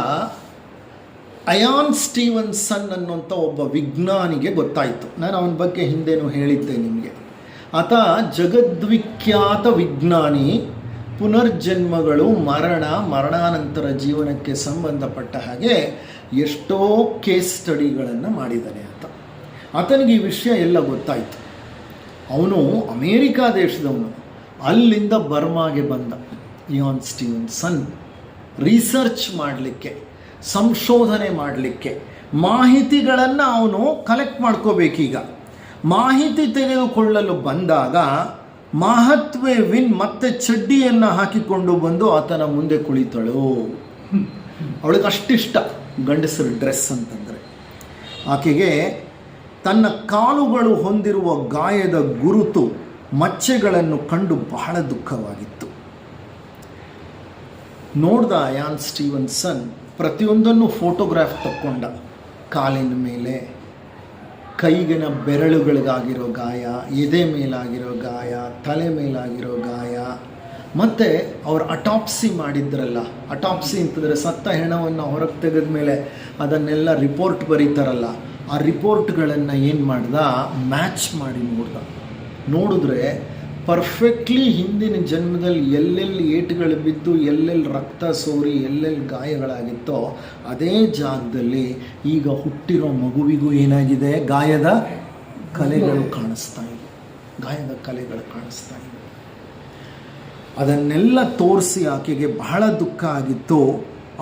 ಅಯಾನ್ ಸ್ಟೀವನ್ಸನ್ ಅನ್ನುವಂಥ ಒಬ್ಬ ವಿಜ್ಞಾನಿಗೆ ಗೊತ್ತಾಯಿತು. ನಾನು ಅವನ ಬಗ್ಗೆ ಹಿಂದೆನೂ ಹೇಳಿದ್ದೆ ನಿಮಗೆ. ಆತ ಜಗದ್ವಿಖ್ಯಾತ ವಿಜ್ಞಾನಿ. ಪುನರ್ಜನ್ಮಗಳು, ಮರಣಾನಂತರ ಜೀವನಕ್ಕೆ ಸಂಬಂಧಪಟ್ಟ ಹಾಗೆ ಎಷ್ಟೋ ಕೇಸ್ ಸ್ಟಡಿಗಳನ್ನು ಮಾಡಿದ್ದಾನೆ ಆತ. ಆತನಿಗೆ ಈ ವಿಷಯ ಎಲ್ಲ ಗೊತ್ತಾಯಿತು. ಅವನು ಅಮೇರಿಕಾ ದೇಶದವನು. ಅಲ್ಲಿಂದ ಬರ್ಮಾಗೆ ಬಂದ ಅಯಾನ್ ಸ್ಟೀವನ್ಸನ್ ರಿಸರ್ಚ್ ಮಾಡಲಿಕ್ಕೆ, ಸಂಶೋಧನೆ ಮಾಡಲಿಕ್ಕೆ. ಮಾಹಿತಿಗಳನ್ನು ಅವನು ಕಲೆಕ್ಟ್ ಮಾಡ್ಕೋಬೇಕೀಗ. ಮಾಹಿತಿ ತೆಗೆದುಕೊಳ್ಳಲು ಬಂದಾಗ ಮಾಹತ್ವೆ ವಿನ್ ಮತ್ತೆ ಚಡ್ಡಿಯನ್ನು ಹಾಕಿಕೊಂಡು ಬಂದು ಆತನ ಮುಂದೆ ಕುಳಿತಳು. ಅವಳಿಗೆ ಅಷ್ಟಿಷ್ಟ ಗಂಡಸರ ಡ್ರೆಸ್ ಅಂತಂದರೆ. ಆಕೆಗೆ ತನ್ನ ಕಾಲುಗಳು ಹೊಂದಿರುವ ಗಾಯದ ಗುರುತು ಮಚ್ಚೆಗಳನ್ನು ಕಂಡು ಬಹಳ ದುಃಖವಾಗಿತ್ತು. ನೋಡ್ದ ಯಾನ್ ಸ್ಟೀವನ್ಸನ್, ಪ್ರತಿಯೊಂದನ್ನು ಫೋಟೋಗ್ರಾಫ್ ತಕ್ಕೊಂಡ. ಕಾಲಿನ ಮೇಲೆ, ಕೈಗಿನ ಬೆರಳುಗಳಿಗಾಗಿರೋ ಗಾಯ, ಎದೆ ಮೇಲಾಗಿರೋ ಗಾಯ, ತಲೆ ಮೇಲಾಗಿರೋ ಗಾಯ, ಮತ್ತು ಅವರು ಅಟಾಪ್ಸಿ ಮಾಡಿದ್ರಲ್ಲ, ಅಟಾಪ್ಸಿ ಅಂತಂದರೆ ಸತ್ತ ಹೆಣವನ್ನು ಹೊರಗೆ ತೆಗೆದ ಮೇಲೆ ಅದನ್ನೆಲ್ಲ ರಿಪೋರ್ಟ್ ಬರೀತಾರಲ್ಲ, ಆ ರಿಪೋರ್ಟ್ಗಳನ್ನು ಏನು ಮಾಡ್ದ, ಮ್ಯಾಚ್ ಮಾಡಿ ನೋಡಿದ್ರೆ ಪರ್ಫೆಕ್ಟ್ಲಿ ಹಿಂದಿನ ಜನ್ಮದಲ್ಲಿ ಎಲ್ಲೆಲ್ಲಿ ಏಟುಗಳು ಬಿದ್ದು, ಎಲ್ಲೆಲ್ಲಿ ರಕ್ತ ಸೋರಿ, ಎಲ್ಲೆಲ್ಲಿ ಗಾಯಗಳಾಗಿತ್ತೋ ಅದೇ ಜಾಗದಲ್ಲಿ ಈಗ ಹುಟ್ಟಿರೋ ಮಗುವಿಗೂ ಏನಾಗಿದೆ, ಗಾಯದ ಕಲೆಗಳು ಕಾಣಿಸ್ತಾ ಇವೆ. ಗಾಯದ ಕಲೆಗಳು ಕಾಣಿಸ್ತಾ ಇವೆ. ಅದನ್ನೆಲ್ಲ ತೋರಿಸಿ ಆಕೆಗೆ ಬಹಳ ದುಃಖ ಆಗಿತ್ತು.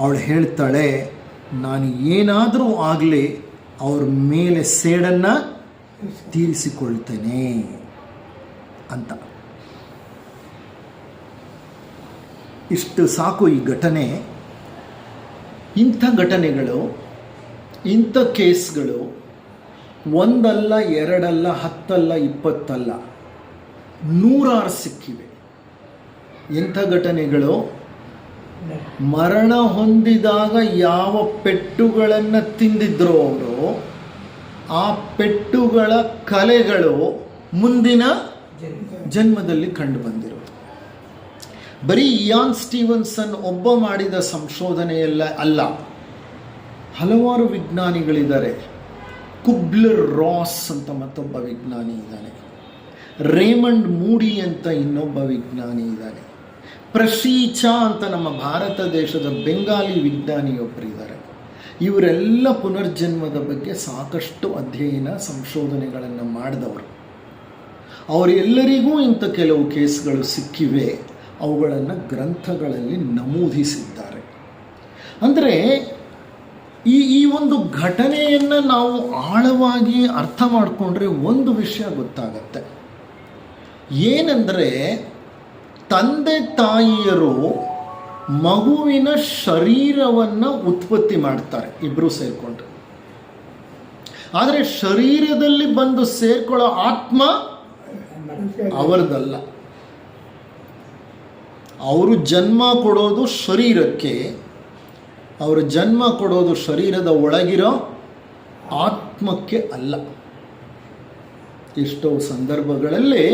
ಅವಳು ಹೇಳ್ತಾಳೆ, ನಾನು ಏನಾದರೂ ಆಗಲಿ ಅವ್ರ ಮೇಲೆ ಸೇಡನ್ನು ತೀರಿಸಿಕೊಳ್ತೇನೆ ಅಂತ. ಇಷ್ಟು ಸಾಕು ಈ ಘಟನೆ. ಇಂಥ ಘಟನೆಗಳು, ಇಂಥ ಕೇಸ್ಗಳು ಒಂದಲ್ಲ, ಎರಡಲ್ಲ, 10 ಅಲ್ಲ, 20 ಅಲ್ಲ, 100 ಸಿಕ್ಕಿವೆ. ಇಂಥ ಘಟನೆಗಳು ಮರಣ ಹೊಂದಿದಾಗ ಯಾವ ಪೆಟ್ಟುಗಳನ್ನು ತಿಂದಿದ್ರೋ ಅವರು, ಆ ಪೆಟ್ಟುಗಳ ಕಲೆಗಳು ಮುಂದಿನ ಜನ್ಮದಲ್ಲಿ ಕಂಡು ಬಂದಿರೋದು. ಬರೀ ಇಯಾನ್ ಸ್ಟೀವನ್ಸನ್ ಒಬ್ಬ ಮಾಡಿದ ಸಂಶೋಧನೆಯಲ್ಲ ಅಲ್ಲ, ಹಲವಾರು ವಿಜ್ಞಾನಿಗಳಿದ್ದಾರೆ. ಕುಬ್ಲರ್ ರಾಸ್ ಅಂತ ಮತ್ತೊಬ್ಬ ವಿಜ್ಞಾನಿ ಇದ್ದಾನೆ. ರೇಮಂಡ್ ಮೂಡಿ ಅಂತ ಇನ್ನೊಬ್ಬ ವಿಜ್ಞಾನಿ ಇದ್ದಾನೆ. ಪ್ರಶೀಚಾ ಅಂತ ನಮ್ಮ ಭಾರತ ದೇಶದ ಬೆಂಗಾಲಿ ವಿಜ್ಞಾನಿಯೊಬ್ಬರಿದ್ದಾರೆ. ಇವರೆಲ್ಲ ಪುನರ್ಜನ್ಮದ ಬಗ್ಗೆ ಸಾಕಷ್ಟು ಅಧ್ಯಯನ, ಸಂಶೋಧನೆಗಳನ್ನು ಮಾಡಿದವರು. ಅವರೆಲ್ಲರಿಗೂ ಇಂಥ ಕೆಲವು ಕೇಸ್ಗಳು ಸಿಕ್ಕಿವೆ. ಅವುಗಳನ್ನು ಗ್ರಂಥಗಳಲ್ಲಿ ನಮೂದಿಸಿದ್ದಾರೆ. ಅಂದರೆ ಈ ಒಂದು ಘಟನೆಯನ್ನು ನಾವು ಆಳವಾಗಿ ಅರ್ಥ ಮಾಡಿಕೊಂಡ್ರೆ ಒಂದು ವಿಷಯ ಗೊತ್ತಾಗತ್ತೆ. ಏನೆಂದರೆ, ತಂದೆ ತಾಯಿಯರು ಮಗುವಿನ ಶರೀರವನ್ನು ಉತ್ಪತ್ತಿ ಮಾಡ್ತಾರೆ ಇಬ್ಬರು ಸೇರಿಕೊಂಡು. ಆದರೆ ಶರೀರದಲ್ಲಿ ಬಂದು ಸೇರ್ಕೊಳ್ಳೋ ಆತ್ಮ ಅವರದಲ್ಲ. ಅವರು ಜನ್ಮ ಕೊಡೋದು ಶರೀರಕ್ಕೆ, ಅವರು ಜನ್ಮ ಕೊಡೋದು ಶರೀರದ ಒಳಗಿರೋ ಆತ್ಮಕ್ಕೆ ಅಲ್ಲ. ಎಷ್ಟೋ ಸಂದರ್ಭಗಳಲ್ಲಿ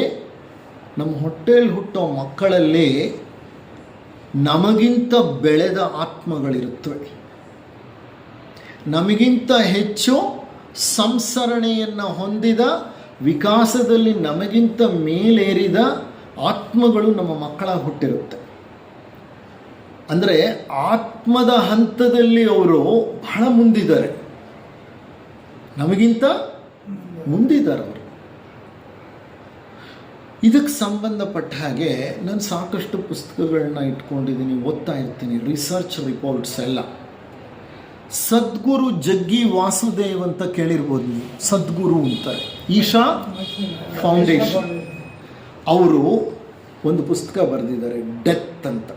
ನಮ್ಮ ಹೊಟ್ಟೆಯಲ್ಲಿ ಹುಟ್ಟೋ ಮಕ್ಕಳಲ್ಲಿ ನಮಗಿಂತ ಬೆಳೆದ ಆತ್ಮಗಳಿರುತ್ತವೆ, ನಮಗಿಂತ ಹೆಚ್ಚು ಸಂಸರಣೆಯನ್ನು ಹೊಂದಿದ, ವಿಕಾಸದಲ್ಲಿ ನಮಗಿಂತ ಮೇಲೇರಿದ ಆತ್ಮಗಳು ನಮ್ಮ ಮಕ್ಕಳ ಹುಟ್ಟಿರುತ್ತೆ. ಅಂದರೆ ಆತ್ಮದ ಹಂತದಲ್ಲಿ ಅವರು ಬಹಳ ಮುಂದಿದ್ದಾರೆ, ನಮಗಿಂತ ಮುಂದಿದ್ದಾರೆ ಅವರು. ಇದಕ್ಕೆ ಸಂಬಂಧಪಟ್ಟ ಹಾಗೆ ನಾನು ಸಾಕಷ್ಟು ಪುಸ್ತಕಗಳನ್ನ ಇಟ್ಕೊಂಡಿದ್ದೀನಿ, ಓದ್ತಾ ಇರ್ತೀನಿ, ರಿಸರ್ಚ್ ರಿಪೋರ್ಟ್ಸ್ ಎಲ್ಲ. ಸದ್ಗುರು ಜಗ್ಗಿ ವಾಸುದೇವ್ ಅಂತ ಕೇಳಿರ್ಬೋದು ನೀವು, ಸದ್ಗುರು ಅಂತಾರೆ, ಈಶಾ ಫೌಂಡೇಶನ್. ಅವರು ಒಂದು ಪುಸ್ತಕ ಬರೆದಿದ್ದಾರೆ, ಡೆತ್ ಅಂತ,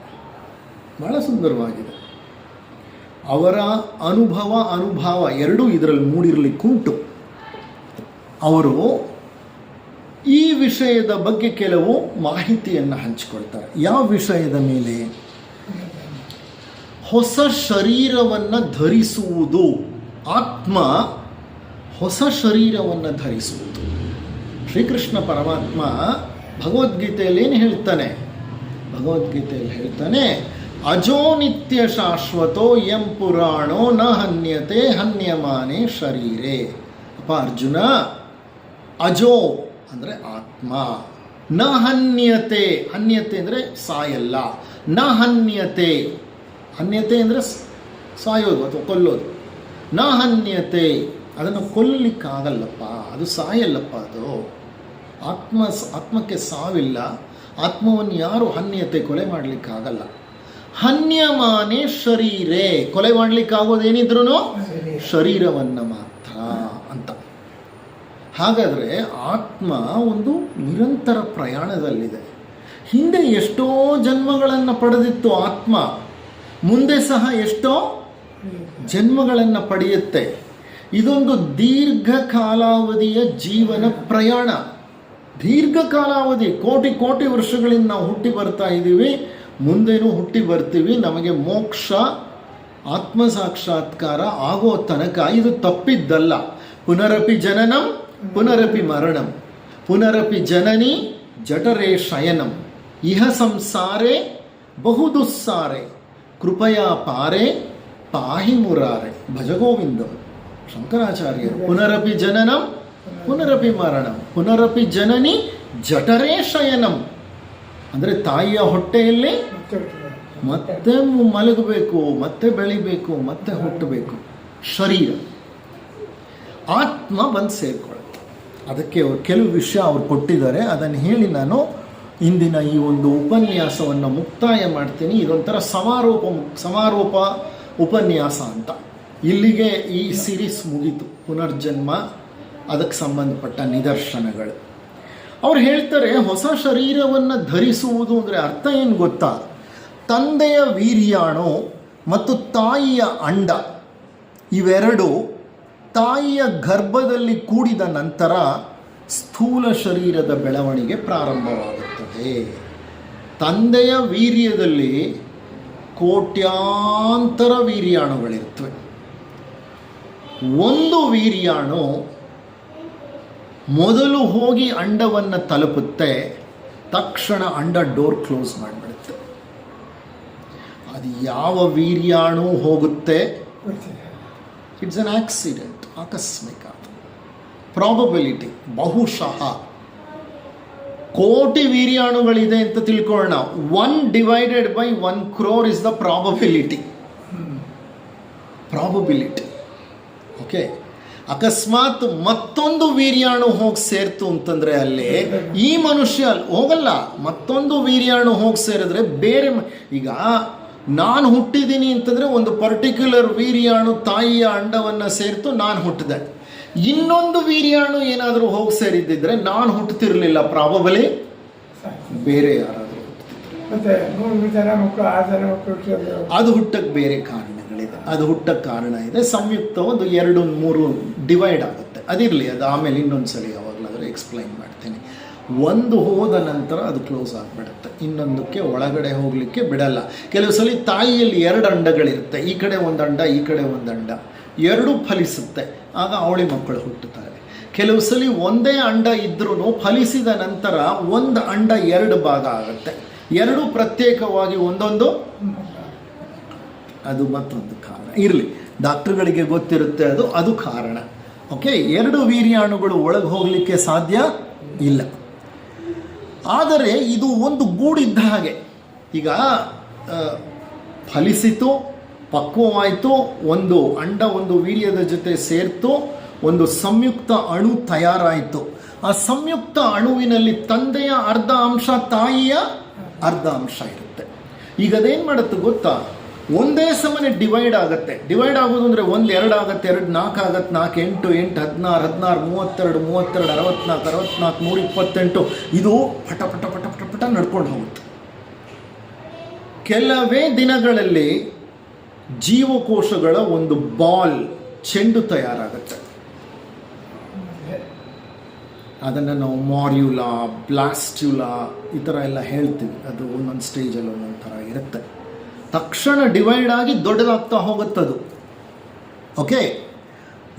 ಭಾಳ ಸುಂದರವಾಗಿದೆ. ಅವರ ಅನುಭವ ಎರಡೂ ಇದರಲ್ಲಿ ಮೂಡಿರಲಿಕ್ಕುಂಟು. ಅವರು ಈ ವಿಷಯದ ಬಗ್ಗೆ ಕೆಲವು ಮಾಹಿತಿಯನ್ನು ಹಂಚಿಕೊಳ್ತಾರೆ. ಯಾವ ವಿಷಯದ ಮೇಲೆ? ಹೊಸ ಶರೀರವನ್ನು ಧರಿಸುವುದು, ಆತ್ಮ ಹೊಸ ಶರೀರವನ್ನು ಧರಿಸುವುದು. ಶ್ರೀಕೃಷ್ಣ ಪರಮಾತ್ಮ ಭಗವದ್ಗೀತೆಯಲ್ಲಿ ಏನು ಹೇಳ್ತಾನೆ? ಭಗವದ್ಗೀತೆಯಲ್ಲಿ ಹೇಳ್ತಾನೆ, ಅಜೋ ನಿತ್ಯ ಶಾಶ್ವತೋ ಯಂ ಪುರಾಣೋ ನ ಹನ್ಯತೆ ಹನ್ಯಮಾನೆ ಶರೀರೇ. ಅಪ್ಪ ಅರ್ಜುನ, ಅಜೋ ಅಂದರೆ ಆತ್ಮ, ನ ಹನ್ಯತೆ, ಹನ್ಯತೆ ಅಂದರೆ ಸಾಯಲ್ಲ, ನ ಹನ್ಯತೆ, ಹನ್ಯತೆ ಅಂದರೆ ಸಾಯೋದು ಅಥವಾ ಕೊಲ್ಲೋದು, ನ ಹನ್ಯತೆ, ಅದನ್ನು ಕೊಲ್ಲಲಿಕ್ಕಾಗಲ್ಲಪ್ಪ, ಅದು ಸಾಯಲ್ಲಪ್ಪ, ಅದು ಆತ್ಮಕ್ಕೆ ಸಾವಿಲ್ಲ. ಆತ್ಮವನ್ನು ಯಾರು ಹನ್ಯತೆ, ಕೊಲೆ ಮಾಡಲಿಕ್ಕಾಗಲ್ಲ. ಹನ್ಯಮಾನೆ ಶರೀರೇ, ಕೊಲೆ ಮಾಡಲಿಕ್ಕಾಗೋದೇನಿದ್ರು ಶರೀರವನ್ನು ಮಾತ್ರ ಅಂತ. ಹಾಗಾದರೆ ಆತ್ಮ ಒಂದು ನಿರಂತರ ಪ್ರಯಾಣದಲ್ಲಿದೆ. ಹಿಂದೆ ಎಷ್ಟೋ ಜನ್ಮಗಳನ್ನು ಪಡೆದಿತ್ತು ಆತ್ಮ, ಮುಂದೆ ಸಹ ಎಷ್ಟೋ ಜನ್ಮಗಳನ್ನು ಪಡೆಯುತ್ತೆ. ಇದೊಂದು ದೀರ್ಘ ಕಾಲಾವಧಿಯ ಜೀವನ ಪ್ರಯಾಣ. ದೀರ್ಘ ಕಾಲಾವಧಿ, ಕೋಟಿ ಕೋಟಿ ವರ್ಷಗಳಿಂದ ನಾವು ಹುಟ್ಟಿ ಬರ್ತಾ ಇದ್ದೀವಿ, ಮುಂದೇನೂ ಹುಟ್ಟಿ ಬರ್ತೀವಿ. ನಮಗೆ ಮೋಕ್ಷ, ಆತ್ಮ ಸಾಕ್ಷಾತ್ಕಾರ ಆಗೋ ತನಕ ಇದು ತಪ್ಪಿದ್ದಲ್ಲ. ಪುನರಪಿ ಜನನಂ ಪುನರಪಿ ಮರಣಂ ಪುನರಪಿ ಜನನಿ ಜಠರೇ ಶಯನಂ ಇಹ ಸಂಸಾರೇ ಬಹುದುಸ್ಸಾರೆ ಕೃಪಯಾ ಪಾರೆ ಪಾಹಿ ಮುರಾರೆ ಭಜಗೋವಿಂದಂ. ಶಂಕರಾಚಾರ್ಯರು ಪುನರಪಿ ಜನನಂ ಪುನರಪಿ ಮರಣಂ ಪುನರಪಿ ಜನನಿ ಜಠರೇ ಶಯನಂ ಅಂದರೆ ತಾಯಿಯ ಹೊಟ್ಟೆಯಲ್ಲಿ ಮತ್ತೆ ಮಲಗಬೇಕು, ಮತ್ತೆ ಬೆಳಿಬೇಕು, ಮತ್ತೆ ಹುಟ್ಟಬೇಕು. ಶರೀರ, ಆತ್ಮ ಬಂದು ಸೇರಿಕೊಳ್ಳುತ್ತೆ. ಅದಕ್ಕೆ ಅವರು ಕೆಲವು ವಿಷಯ ಅವ್ರು ಕೊಟ್ಟಿದ್ದಾರೆ, ಅದನ್ನು ಹೇಳಿ ನಾನು ಇಂದಿನ ಈ ಒಂದು ಉಪನ್ಯಾಸವನ್ನು ಮುಕ್ತಾಯ ಮಾಡ್ತೀನಿ. ಇದೊಂಥರ ಸಮಾರೋಪ ಉಪನ್ಯಾಸ ಅಂತ. ಇಲ್ಲಿಗೆ ಈ ಸಿರೀಸ್ ಮುಗೀತು. ಪುನರ್ಜನ್ಮ, ಅದಕ್ಕೆ ಸಂಬಂಧಪಟ್ಟ ನಿದರ್ಶನಗಳು. ಅವ್ರು ಹೇಳ್ತಾರೆ, ಹೊಸ ಶರೀರವನ್ನು ಧರಿಸುವುದು ಅಂದರೆ ಅರ್ಥ ಏನು ಗೊತ್ತಾ? ತಂದೆಯ ವೀರ್ಯಾಣು ಮತ್ತು ತಾಯಿಯ ಅಂಡ ಇವೆರಡು ತಾಯಿಯ ಗರ್ಭದಲ್ಲಿ ಕೂಡಿದ ನಂತರ ಸ್ಥೂಲ ಶರೀರದ ಬೆಳವಣಿಗೆ ಪ್ರಾರಂಭವಾಗುತ್ತದೆ. ತಂದೆಯ ವೀರ್ಯದಲ್ಲಿ ಕೋಟ್ಯಾಂತರ ವೀರ್ಯಾಣುಗಳಿರ್ತವೆ. ಒಂದು ವೀರ್ಯಾಣು ಮೊದಲು ಹೋಗಿ ಅಂಡವನ್ನು ತಲುಪುತ್ತೆ, ತಕ್ಷಣ ಅಂಡ ಡೋರ್ ಕ್ಲೋಸ್ ಮಾಡಿಬಿಡುತ್ತೆ. ಅದು ಯಾವ ವೀರ್ಯಾಣು ಹೋಗುತ್ತೆ, ಇಟ್ಸ್ ಅನ್ ಆಕ್ಸಿಡೆಂಟ್, ಆಕಸ್ಮಿಕ. ಪ್ರಾಬಬಿಲಿಟಿ ಬಹುಶಃ ಕೋಟಿ ವೀರ್ಯಾಣುಗಳಿದೆ ಅಂತ ತಿಳ್ಕೊಳ್ಳೋಣ. 1/1 crore is the probability. Okay, ಅಕಸ್ಮಾತ್ ಮತ್ತೊಂದು ವೀರ್ಯಾಣು ಹೋಗಿ ಸೇರ್ತು ಅಂತಂದ್ರೆ ಅಲ್ಲಿ ಈ ಮನುಷ್ಯ ಅಲ್ಲಿ ಹೋಗಲ್ಲ. ಮತ್ತೊಂದು ವೀರ್ಯಾಣು ಹೋಗಿ ಸೇರಿದ್ರೆ ಬೇರೆ, ಈಗ ನಾನು ಹುಟ್ಟಿದ್ದೀನಿ ಅಂತಂದ್ರೆ ಒಂದು ಪರ್ಟಿಕ್ಯುಲರ್ ವೀರ್ಯಾಣು ತಾಯಿಯ ಅಂಡವನ್ನು ಸೇರ್ತು ನಾನು ಹುಟ್ಟಿದೆ. ಇನ್ನೊಂದು ವೀರ್ಯಾಣು ಏನಾದರೂ ಹೋಗಿ ಸೇರಿದ್ದಿದ್ರೆ ನಾನು ಹುಟ್ಟುತ್ತಿರಲಿಲ್ಲ, ಪ್ರಾಬಬಲಿ ಬೇರೆ ಯಾರಾದರೂ. ಅದು ಹುಟ್ಟಕ್ಕೆ ಬೇರೆ ಕಾರಣಗಳಿದೆ, ಅದು ಹುಟ್ಟಕ್ಕೆ ಕಾರಣ ಇದೆ. ಸಂಯುಕ್ತ ಒಂದು 2-3 ಡಿವೈಡ್ ಆಗುತ್ತೆ. ಅದಿರಲಿ, ಅದು ಆಮೇಲೆ ಇನ್ನೊಂದ್ಸಲಿ ಯಾವಾಗಲಾದರೂ ಎಕ್ಸ್ಪ್ಲೈನ್ ಮಾಡ್ತೀನಿ. ಒಂದು ಹೋದ ನಂತರ ಅದು ಕ್ಲೋಸ್ ಆಗಿಬಿಡುತ್ತೆ, ಇನ್ನೊಂದಕ್ಕೆ ಒಳಗಡೆ ಹೋಗಲಿಕ್ಕೆ ಬಿಡಲ್ಲ. ಕೆಲವು ಸಲ ತಾಯಿಯಲ್ಲಿ 2 ಅಂಡಗಳಿರುತ್ತೆ, ಈ ಕಡೆ ಒಂದು ಅಂಡ, ಈ ಕಡೆ ಒಂದು ಅಂಡ, 2 ಫಲಿಸುತ್ತೆ, ಆಗ ಅವಳಿ ಮಕ್ಕಳು ಹುಟ್ಟುತ್ತಾರೆ. ಕೆಲವು ಸಲ ಒಂದೇ ಅಂಡ ಇದ್ರೂ ಫಲಿಸಿದ ನಂತರ ಒಂದು ಅಂಡ 2 ಭಾಗ ಆಗುತ್ತೆ, 2 ಪ್ರತ್ಯೇಕವಾಗಿ ಒಂದೊಂದು, ಅದು ಮತ್ತೊಂದು ಕಾರಣ. ಇರಲಿ, ಡಾಕ್ಟರ್ಗಳಿಗೆ ಗೊತ್ತಿರುತ್ತೆ, ಅದು ಕಾರಣ. ಓಕೆ, 2 ವೀರ್ಯಾಣುಗಳು ಒಳಗೆ ಹೋಗಲಿಕ್ಕೆ ಸಾಧ್ಯ ಇಲ್ಲ. ಆದರೆ ಇದು ಒಂದು ಗೂಡಿದ್ದ ಹಾಗೆ. ಈಗ ಫಲಿಸಿತು, ಪಕ್ವವಾಯಿತು, ಒಂದು ಅಂಡ ಒಂದು ವೀರ್ಯದ ಜೊತೆ ಸೇರ್ತು, ಒಂದು ಸಂಯುಕ್ತ ಅಣು ತಯಾರಾಯಿತು. ಆ ಸಂಯುಕ್ತ ಅಣುವಿನಲ್ಲಿ ತಂದೆಯ ಅರ್ಧ ಅಂಶ, ತಾಯಿಯ ಅರ್ಧ ಅಂಶ ಇರುತ್ತೆ. ಈಗ ಅದೇನು ಮಾಡುತ್ತೆ ಗೊತ್ತಾ? ಒಂದೇ ಸಮನೆ ಡಿವೈಡ್ ಆಗುತ್ತೆ. ಡಿವೈಡ್ ಆಗೋದು ಅಂದರೆ 1 2 ಆಗುತ್ತೆ, 2 4 ಆಗುತ್ತೆ, 4 8 8 16 16 32 32 64 64 128. ಇದು ಪಟ ಪಟ ಪಟ ಪಟ ಪಟ ನಡ್ಕೊಂಡು ಹೋಗುತ್ತೆ. ಕೆಲವೇ ದಿನಗಳಲ್ಲಿ ಜೀವಕೋಶಗಳ ಒಂದು ಬಾಲ್, ಚೆಂಡು ತಯಾರಾಗುತ್ತೆ. ಅದನ್ನು ನಾವು ಮಾಡ್ಯುಲಾ, ಬ್ಲಾಸ್ಟ್ಯುಲಾ ಈ ಥರ ಎಲ್ಲ ಹೇಳ್ತೀವಿ. ಅದು ಒಂದೊಂದು ಸ್ಟೇಜಲ್ಲಿ ಒಂದೊಂದು ಥರ ಇರುತ್ತೆ. ತಕ್ಷಣ ಡಿವೈಡ್ ಆಗಿ ದೊಡ್ಡದಾಗ್ತಾ ಹೋಗುತ್ತದು. ಓಕೆ,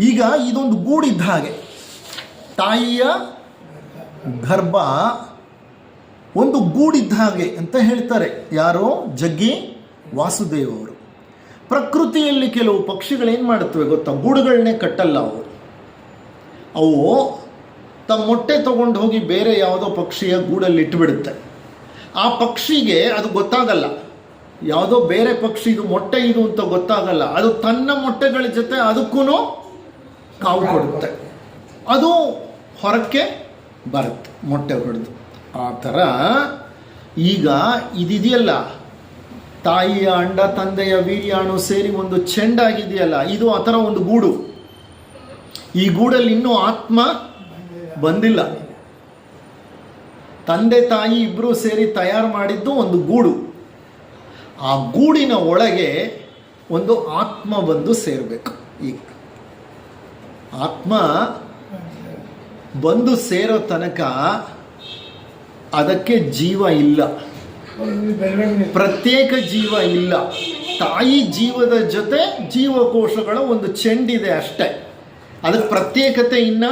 ಈಗ ಇದೊಂದು ಗೂಡಿದ್ದ ಹಾಗೆ. ತಾಯಿಯ ಗರ್ಭ ಒಂದು ಗೂಡಿದ್ದ ಹಾಗೆ ಅಂತ ಹೇಳ್ತಾರೆ ಯಾರೋ ಜಗ್ಗಿ ವಾಸುದೇವ್ ಅವರು. ಪ್ರಕೃತಿಯಲ್ಲಿ ಕೆಲವು ಪಕ್ಷಿಗಳೇನು ಮಾಡುತ್ತವೆ ಗೊತ್ತಾ? ಗೂಡುಗಳನ್ನೇ ಕಟ್ಟಲ್ಲ ಅವು ತಮ್ಮ ಮೊಟ್ಟೆ ತಗೊಂಡು ಹೋಗಿ ಬೇರೆ ಯಾವುದೋ ಪಕ್ಷಿಯ ಗೂಡಲ್ಲಿ ಇಟ್ಟುಬಿಡುತ್ತೆ. ಆ ಪಕ್ಷಿಗೆ ಅದು ಗೊತ್ತಾಗಲ್ಲ, ಯಾವುದೋ ಬೇರೆ ಪಕ್ಷಿ ಇದು ಮೊಟ್ಟೆ ಇದು ಅಂತ ಗೊತ್ತಾಗಲ್ಲ. ಅದು ತನ್ನ ಮೊಟ್ಟೆಗಳ ಜೊತೆ ಅದಕ್ಕೂ ಕಾವು ಕೊಡುತ್ತೆ, ಅದು ಹೊರಕ್ಕೆ ಬರುತ್ತೆ ಮೊಟ್ಟೆ ಹೊಡೆದು. ಆ ಥರ ಈಗ ಇದಿದೆಯಲ್ಲ, ತಾಯಿಯ ಅಂಡ ತಂದೆಯ ವೀರ್ಯಾಣು ಸೇರಿ ಒಂದು ಚೆಂಡಾಗಿದೆಯಲ್ಲ, ಇದು ಆ ಥರ ಒಂದು ಗೂಡು. ಈ ಗೂಡಲ್ಲಿ ಇನ್ನೂ ಆತ್ಮ ಬಂದಿಲ್ಲ. ತಂದೆ ತಾಯಿ ಇಬ್ಬರು ಸೇರಿ ತಯಾರು ಮಾಡಿದ್ದು ಒಂದು ಗೂಡು. ಆ ಗೂಡಿನ ಒಳಗೆ ಒಂದು ಆತ್ಮ ಬಂದು ಸೇರಬೇಕು. ಈಗ ಆತ್ಮ ಬಂದು ಸೇರೋ ತನಕ ಅದಕ್ಕೆ ಜೀವ ಇಲ್ಲ, ಪ್ರತ್ಯೇಕ ಜೀವ ಇಲ್ಲ. ತಾಯಿ ಜೀವದ ಜೊತೆ ಜೀವಕೋಶಗಳ ಒಂದು ಚೆಂಡಿದೆ ಅಷ್ಟೇ, ಅದಕ್ಕೆ ಪ್ರತ್ಯೇಕತೆ ಇನ್ನ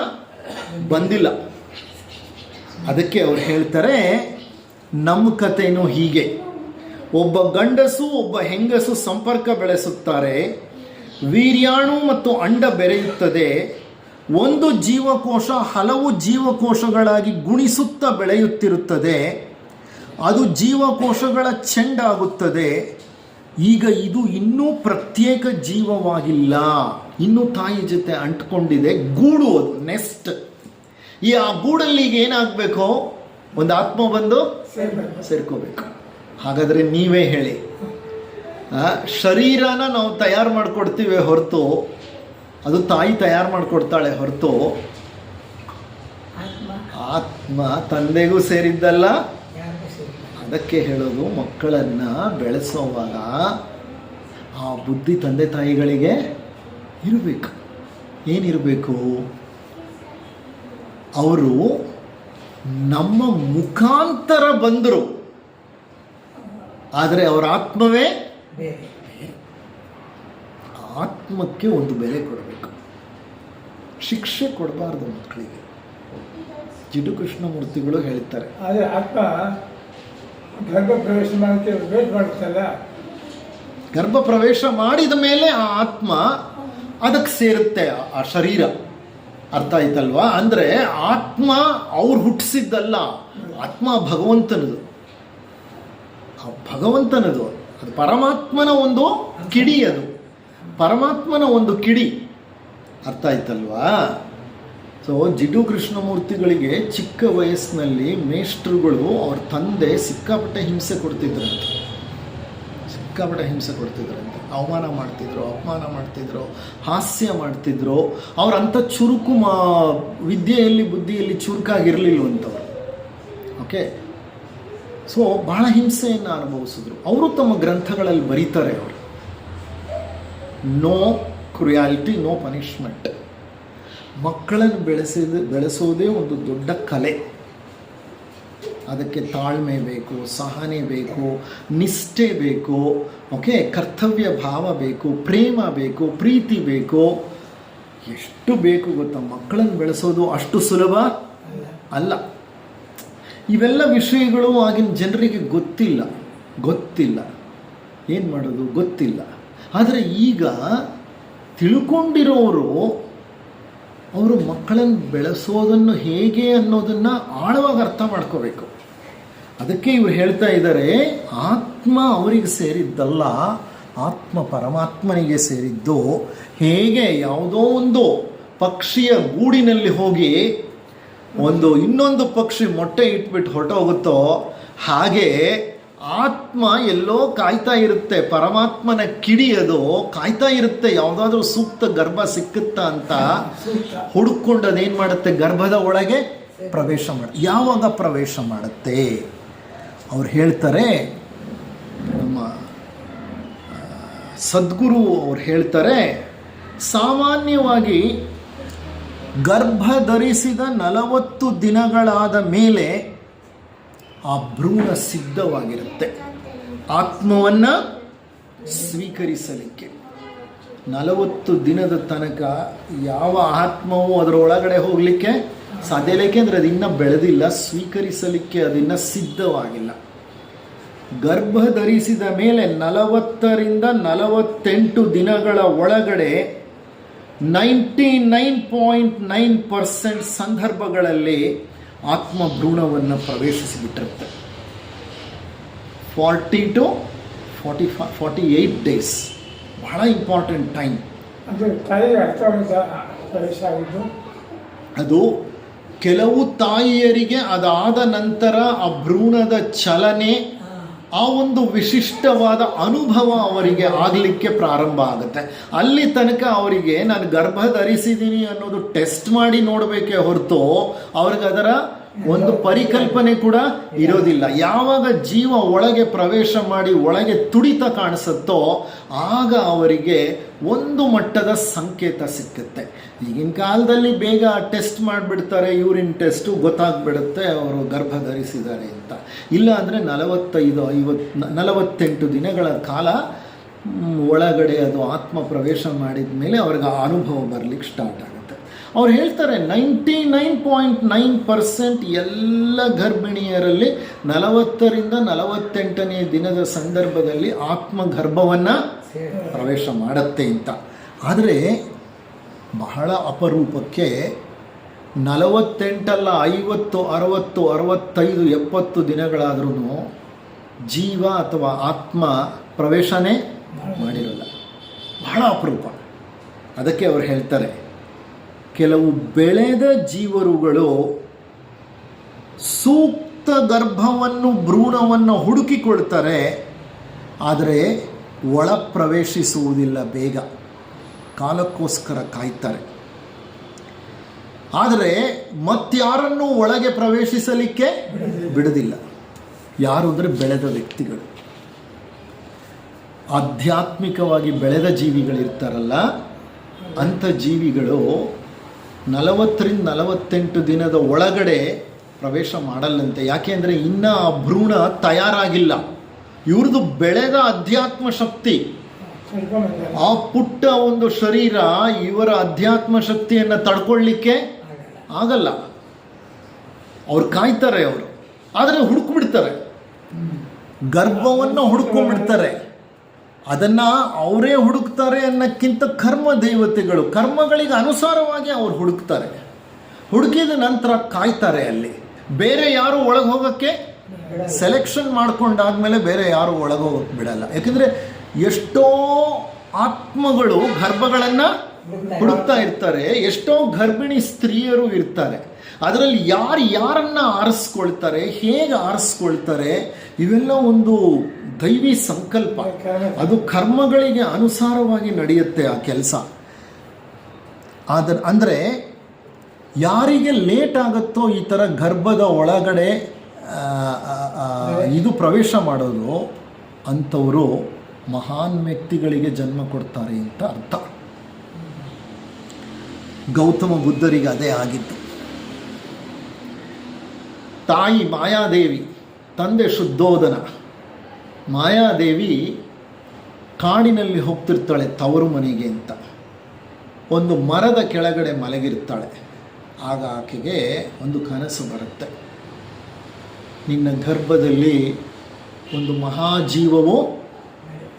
ಬಂದಿಲ್ಲ. ಅದಕ್ಕೆ ಅವ್ರು ಹೇಳ್ತಾರೆ, ನಮ್ಮ ಕಥೆನೂ ಹೀಗೆ. ಒಬ್ಬ ಗಂಡಸು ಒಬ್ಬ ಹೆಂಗಸು ಸಂಪರ್ಕ ಬೆಳೆಸುತ್ತಾರೆ, ವೀರ್ಯಾಣು ಮತ್ತು ಅಂಡ ಬೆರೆಯುತ್ತದೆ. ಒಂದು ಜೀವಕೋಶ ಹಲವು ಜೀವಕೋಶಗಳಾಗಿ ಗುಣಿಸುತ್ತಾ ಬೆಳೆಯುತ್ತಿರುತ್ತದೆ, ಅದು ಜೀವಕೋಶಗಳ ಚೆಂಡಾಗುತ್ತದೆ. ಈಗ ಇದು ಇನ್ನೂ ಪ್ರತ್ಯೇಕ ಜೀವವಾಗಿಲ್ಲ, ಇನ್ನೂ ತಾಯಿ ಜೊತೆ ಅಂಟ್ಕೊಂಡಿದೆ. ಗೂಡು, ಅದು ನೆಸ್ಟ್. ಆ ಗೂಡಲ್ಲಿ ಈಗ ಏನಾಗಬೇಕು? ಒಂದು ಆತ್ಮ ಬಂದು ಸೇರ್ಕೋಬೇಕು. ಹಾಗಾದರೆ ನೀವೇ ಹೇಳಿ, ಶರೀರನ ನಾವು ತಯಾರು ಮಾಡಿಕೊಡ್ತೀವಿ ಹೊರತು, ಅದು ತಾಯಿ ತಯಾರು ಮಾಡಿಕೊಡ್ತಾಳೆ ಹೊರತು, ಆತ್ಮ ತಂದೆಗೂ ಸೇರಿದ್ದಲ್ಲ. ಅದಕ್ಕೆ ಹೇಳೋದು, ಮಕ್ಕಳನ್ನು ಬೆಳೆಸೋವಾಗ ಆ ಬುದ್ಧಿ ತಂದೆ ತಾಯಿಗಳಿಗೆ ಇರಬೇಕು. ಏನಿರಬೇಕು? ಅವರು ನಮ್ಮ ಮುಖಾಂತರ ಬಂದರು, ಆದರೆ ಅವರ ಆತ್ಮವೇ ಆತ್ಮಕ್ಕೆ ಒಂದು ಬೆಲೆ ಕೊಡಬೇಕು. ಶಿಕ್ಷೆ ಕೊಡಬಾರ್ದು ಮಕ್ಕಳಿಗೆ. ಜಿಡು ಕೃಷ್ಣಮೂರ್ತಿಗಳು ಹೇಳ್ತಾರೆ, ಆದರೆ ಆತ್ಮ ಗರ್ಭ ಪ್ರವೇಶ ಮಾಡೋಕ್ಕೆ ವೇಟ್ ಮಾಡುತ್ತಲ್ಲ, ಗರ್ಭ ಪ್ರವೇಶ ಮಾಡಿದ ಮೇಲೆ ಆ ಆತ್ಮ ಅದಕ್ಕೆ ಸೇರುತ್ತೆ, ಆ ಶರೀರ. ಅರ್ಥ ಆಯ್ತಲ್ವಾ? ಅಂದರೆ ಆತ್ಮ ಅವ್ರು ಹುಟ್ಟಿಸಿದ್ದಲ್ಲ, ಆತ್ಮ ಭಗವಂತನದು. ಭಗವಂತನದು, ಅದು ಪರಮಾತ್ಮನ ಒಂದು ಕಿಡಿ, ಅದು ಪರಮಾತ್ಮನ ಒಂದು ಕಿಡಿ. ಅರ್ಥ ಆಯ್ತಲ್ವಾ? ಸೊ ಜಿಡು ಕೃಷ್ಣಮೂರ್ತಿಗಳಿಗೆ ಚಿಕ್ಕ ವಯಸ್ಸಿನಲ್ಲಿ ಮೇಷ್ಟ್ರುಗಳು ಅವ್ರ ತಂದೆ ಸಿಕ್ಕಾಪಟ್ಟೆ ಹಿಂಸೆ ಕೊಡ್ತಿದ್ರಂತೆ, ಅವಮಾನ ಮಾಡ್ತಿದ್ರು, ಅಪಮಾನ ಮಾಡ್ತಿದ್ರು, ಹಾಸ್ಯ ಮಾಡ್ತಿದ್ರು. ಅವರಂಥ ಚುರುಕು ವಿದ್ಯೆಯಲ್ಲಿ ಬುದ್ಧಿಯಲ್ಲಿ ಚುರುಕಾಗಿರಲಿಲ್ಲವಂಥವ್ರು. ಓಕೆ, ಸೊ ಬಹಳ ಹಿಂಸೆಯನ್ನು ಅನುಭವಿಸಿದ್ರು. ಅವರು ತಮ್ಮ ಗ್ರಂಥಗಳಲ್ಲಿ ಬರೀತಾರೆ, ಅವರು ನೋ ಕ್ರುಯಾಲಿಟಿ, ನೋ ಪನಿಷ್ಮೆಂಟ್. ಮಕ್ಕಳನ್ನು ಬೆಳೆಸೋದೇ ಒಂದು ದೊಡ್ಡ ಕಲೆ. ಅದಕ್ಕೆ ತಾಳ್ಮೆ ಬೇಕು, ಸಹನೆ ಬೇಕು, ನಿಷ್ಠೆ ಬೇಕು, ಓಕೆ, ಕರ್ತವ್ಯ ಭಾವ ಬೇಕು, ಪ್ರೇಮ ಬೇಕು, ಪ್ರೀತಿ ಬೇಕು. ಎಷ್ಟು ಬೇಕು ಗೊತ್ತಾ? ಮಕ್ಕಳನ್ನು ಬೆಳೆಸೋದು ಅಷ್ಟು ಸುಲಭ ಅಲ್ಲ. ಇವೆಲ್ಲ ವಿಷಯಗಳು ಆಗಿನ ಜನರಿಗೆ ಗೊತ್ತಿಲ್ಲ. ಏನು ಮಾಡೋದು ಗೊತ್ತಿಲ್ಲ. ಆದರೆ ಈಗ ತಿಳ್ಕೊಂಡಿರೋರು ಅವರು ಮಕ್ಕಳನ್ನು ಬೆಳೆಸೋದನ್ನು ಹೇಗೆ ಅನ್ನೋದನ್ನು ಆಳವಾಗಿ ಅರ್ಥ ಮಾಡ್ಕೋಬೇಕು. ಅದಕ್ಕೆ ಇವರು ಹೇಳ್ತಾ ಇದ್ದಾರೆ, ಆತ್ಮ ಅವರಿಗೆ ಸೇರಿದ್ದಲ್ಲ, ಆತ್ಮ ಪರಮಾತ್ಮನಿಗೆ ಸೇರಿದ್ದು. ಹೇಗೆ ಯಾವುದೋ ಒಂದು ಪಕ್ಷಿಯ ಗೂಡಿನಲ್ಲಿ ಹೋಗಿ ಇನ್ನೊಂದು ಪಕ್ಷಿ ಮೊಟ್ಟೆ ಇಟ್ಬಿಟ್ಟು ಹೊರಟೋಗುತ್ತೋ, ಹಾಗೆ ಆತ್ಮ ಎಲ್ಲೋ ಕಾಯ್ತಾ ಇರುತ್ತೆ, ಪರಮಾತ್ಮನ ಕಿಡಿಯದು ಕಾಯ್ತಾ ಇರುತ್ತೆ, ಯಾವುದಾದ್ರೂ ಸೂಕ್ತ ಗರ್ಭ ಸಿಕ್ಕುತ್ತಾ ಅಂತ ಹುಡುಕೊಂಡು ಅದೇನು ಮಾಡುತ್ತೆ, ಗರ್ಭದ ಒಳಗೆ ಪ್ರವೇಶ ಯಾವಾಗ ಪ್ರವೇಶ ಮಾಡುತ್ತೆ? ಅವ್ರು ಹೇಳ್ತಾರೆ, ನಮ್ಮ ಸದ್ಗುರು ಅವ್ರು ಹೇಳ್ತಾರೆ, ಸಾಮಾನ್ಯವಾಗಿ ಗರ್ಭ ಧರಿಸಿದ 40 ದಿನಗಳಾದ ಮೇಲೆ ಆ ಭ್ರೂಣ ಸಿದ್ಧವಾಗಿರುತ್ತೆ ಆತ್ಮವನ್ನು ಸ್ವೀಕರಿಸಲಿಕ್ಕೆ. 40 ದಿನದ ತನಕ ಯಾವ ಆತ್ಮವೂ ಅದರ ಒಳಗಡೆ ಹೋಗಲಿಕ್ಕೆ ಸಾಧ್ಯ ಇಲ್ಲ, ಏಕೆಂದರೆ ಅದು ಇನ್ನೂ ಬೆಳೆದಿಲ್ಲ, ಸ್ವೀಕರಿಸಲಿಕ್ಕೆ ಅದಿನ್ನ ಸಿದ್ಧವಾಗಿಲ್ಲ. ಗರ್ಭ ಧರಿಸಿದ ಮೇಲೆ 40 ರಿಂದ 48 ದಿನಗಳ ಒಳಗಡೆ 99.9% ಸಂದರ್ಭಗಳಲ್ಲಿ ಆತ್ಮ ಭ್ರೂಣವನ್ನು ಪ್ರವೇಶಿಸಿಬಿಟ್ಟಿರುತ್ತೆ. 40 to 48 ಡೇಸ್ ಬಹಳ ಇಂಪಾರ್ಟೆಂಟ್ ಟೈಮ್. ಅದು ಕೆಲವು ತಾಯಿಯರಿಗೆ ಅದಾದ ನಂತರ ಆ ಭ್ರೂಣದ ಚಲನೆ, ಆ ಒಂದು ವಿಶಿಷ್ಟವಾದ ಅನುಭವ ಅವರಿಗೆ ಆಗಲಿಕ್ಕೆ ಪ್ರಾರಂಭ ಆಗುತ್ತೆ. ಅಲ್ಲಿ ತನಕ ಅವರಿಗೆ ನಾನು ಗರ್ಭ ಧರಿಸಿದ್ದೀನಿ ಅನ್ನೋದು ಟೆಸ್ಟ್ ಮಾಡಿ ನೋಡಬೇಕೇ ಹೊರತು ಅವ್ರಿಗೆ ಅದರ ಒಂದು ಪರಿಕಲ್ಪನೆ ಕೂಡ ಇರೋದಿಲ್ಲ. ಯಾವಾಗ ಜೀವ ಒಳಗೆ ಪ್ರವೇಶ ಮಾಡಿ ಒಳಗೆ ತುಡಿತ ಕಾಣಿಸುತ್ತೋ ಆಗ ಅವರಿಗೆ ಒಂದು ಮಟ್ಟದ ಸಂಕೇತ ಸಿಕ್ಕುತ್ತೆ. ಈಗಿನ ಕಾಲದಲ್ಲಿ ಬೇಗ ಟೆಸ್ಟ್ ಮಾಡಿಬಿಡ್ತಾರೆ, ಯೂರಿನ್ ಟೆಸ್ಟು ಗೊತ್ತಾಗ್ಬಿಡುತ್ತೆ ಅವರು ಗರ್ಭ ಧರಿಸಿದ್ದಾರೆ ಅಂತ. ಇಲ್ಲ ಅಂದರೆ 48 ದಿನಗಳ ಕಾಲ ಒಳಗಡೆ ಅದು ಆತ್ಮ ಪ್ರವೇಶ ಮಾಡಿದ ಮೇಲೆ ಅವ್ರಿಗೆ ಆ ಅನುಭವ ಬರಲಿಕ್ಕೆ ಸ್ಟಾರ್ಟ್ ಆಗುತ್ತೆ. ಅವ್ರು ಹೇಳ್ತಾರೆ 99.9% ಎಲ್ಲ ಗರ್ಭಿಣಿಯರಲ್ಲಿ 40ರಿಂದ 48ನೇ ದಿನದ ಸಂದರ್ಭದಲ್ಲಿ ಆತ್ಮ ಗರ್ಭವನ್ನು ಪ್ರವೇಶ ಮಾಡುತ್ತೆ ಅಂತ. ಆದರೆ ಬಹಳ ಅಪರೂಪಕ್ಕೆ 48 ಅಲ್ಲ, 50, 60, 65, 70 ದಿನಗಳಾದ್ರೂ ಜೀವ ಅಥವಾ ಆತ್ಮ ಪ್ರವೇಶನೇ ಮಾಡಿರಲ್ಲ. ಬಹಳ ಅಪರೂಪ. ಅದಕ್ಕೆ ಅವರು ಹೇಳ್ತಾರೆ, ಕೆಲವು ಬೆಳೆದ ಜೀವರುಗಳು ಸೂಕ್ತ ಗರ್ಭವನ್ನು ಭ್ರೂಣವನ್ನು ಹುಡುಕಿಕೊಳ್ತಾರೆ, ಆದರೆ ಒಳ ಪ್ರವೇಶಿಸುವುದಿಲ್ಲ. ಬೇಗ ಕಾಲಕ್ಕೋಸ್ಕರ ಕಾಯ್ತಾರೆ. ಆದರೆ ಮತ್ತಾರನ್ನೂ ಒಳಗೆ ಪ್ರವೇಶಿಸಲಿಕ್ಕೆ ಬಿಡೋದಿಲ್ಲ. ಯಾರು ಅಂದರೆ ಬೆಳೆದ ವ್ಯಕ್ತಿಗಳು, ಆಧ್ಯಾತ್ಮಿಕವಾಗಿ ಬೆಳೆದ ಜೀವಿಗಳಿರ್ತಾರಲ್ಲ, ಅಂಥ ಜೀವಿಗಳು 40ರಿಂದ 48 ದಿನದ ಒಳಗಡೆ ಪ್ರವೇಶ ಮಾಡಲ್ಲಂತೆ. ಯಾಕೆ ಅಂದರೆ ಇನ್ನೂ ಆ ಭ್ರೂಣ ತಯಾರಾಗಿಲ್ಲ. ಇವ್ರದ್ದು ಬೆಳೆದ ಅಧ್ಯಾತ್ಮ ಶಕ್ತಿ, ಆ ಪುಟ್ಟ ಒಂದು ಶರೀರ ಇವರ ಅಧ್ಯಾತ್ಮ ಶಕ್ತಿಯನ್ನು ತಡ್ಕೊಳ್ಳಿಕ್ಕೆ ಆಗಲ್ಲ. ಅವ್ರು ಕಾಯ್ತಾರೆ. ಅವರು ಆದರೆ ಹುಡುಕ್ಬಿಡ್ತಾರೆ, ಗರ್ಭವನ್ನು ಹುಡುಕೊಂಡ್ಬಿಡ್ತಾರೆ. ಅದನ್ನು ಅವರೇ ಹುಡುಕ್ತಾರೆ ಅನ್ನೋಕ್ಕಿಂತ ಕರ್ಮ ದೇವತೆಗಳು ಕರ್ಮಗಳಿಗೆ ಅನುಸಾರವಾಗಿ ಅವ್ರು ಹುಡುಕ್ತಾರೆ. ಹುಡುಕಿದ ನಂತರ ಕಾಯ್ತಾರೆ. ಅಲ್ಲಿ ಬೇರೆ ಯಾರು ಒಳಗೆ ಹೋಗೋಕ್ಕೆ ಸೆಲೆಕ್ಷನ್ ಮಾಡ್ಕೊಂಡಾದ್ಮೇಲೆ ಬೇರೆ ಯಾರು ಒಳಗೆ ಹೋಗೋಕ್ಕೆ ಬಿಡಲ್ಲ. ಯಾಕೆಂದರೆ ಎಷ್ಟೋ ಆತ್ಮಗಳು ಗರ್ಭಗಳನ್ನು ಹುಡುಕ್ತಾ ಇರ್ತಾರೆ, ಎಷ್ಟೋ ಗರ್ಭಿಣಿ ಸ್ತ್ರೀಯರು ಇರ್ತಾರೆ. ಅದರಲ್ಲಿ ಯಾರನ್ನ ಆರಿಸ್ಕೊಳ್ತಾರೆ, ಹೇಗೆ ಆರಿಸ್ಕೊಳ್ತಾರೆ, ಇವೆಲ್ಲ ಒಂದು ದೈವಿ ಸಂಕಲ್ಪ. ಅದು ಕರ್ಮಗಳಿಗೆ ಅನುಸಾರವಾಗಿ ನಡೆಯುತ್ತೆ ಆ ಕೆಲಸ. ಅಂದರೆ ಯಾರಿಗೆ ಲೇಟ್ ಆಗುತ್ತೋ ಈ ಥರ ಗರ್ಭದ ಒಳಗಡೆ ಇದು ಪ್ರವೇಶ ಮಾಡೋದು, ಅಂಥವರು ಮಹಾನ್ ವ್ಯಕ್ತಿಗಳಿಗೆ ಜನ್ಮ ಕೊಡ್ತಾರೆ ಅಂತ ಅರ್ಥ. ಗೌತಮ ಬುದ್ಧರಿಗೆ ಅದೇ ಆಗಿತ್ತು. ತಾಯಿ ಮಾಯಾದೇವಿ, ತಂದೆ ಶುದ್ಧೋಧನ. ಮಾಯಾದೇವಿ ಕಾಡಿನಲ್ಲಿ ಹೋಗ್ತಿರ್ತಾಳೆ ತವರು ಮನೆಗೆ ಅಂತ. ಒಂದು ಮರದ ಕೆಳಗಡೆ ಮಲಗಿರ್ತಾಳೆ. ಆಗ ಆಕೆಗೆ ಒಂದು ಕನಸು ಬರುತ್ತೆ, ನಿನ್ನ ಗರ್ಭದಲ್ಲಿ ಒಂದು ಮಹಾಜೀವವು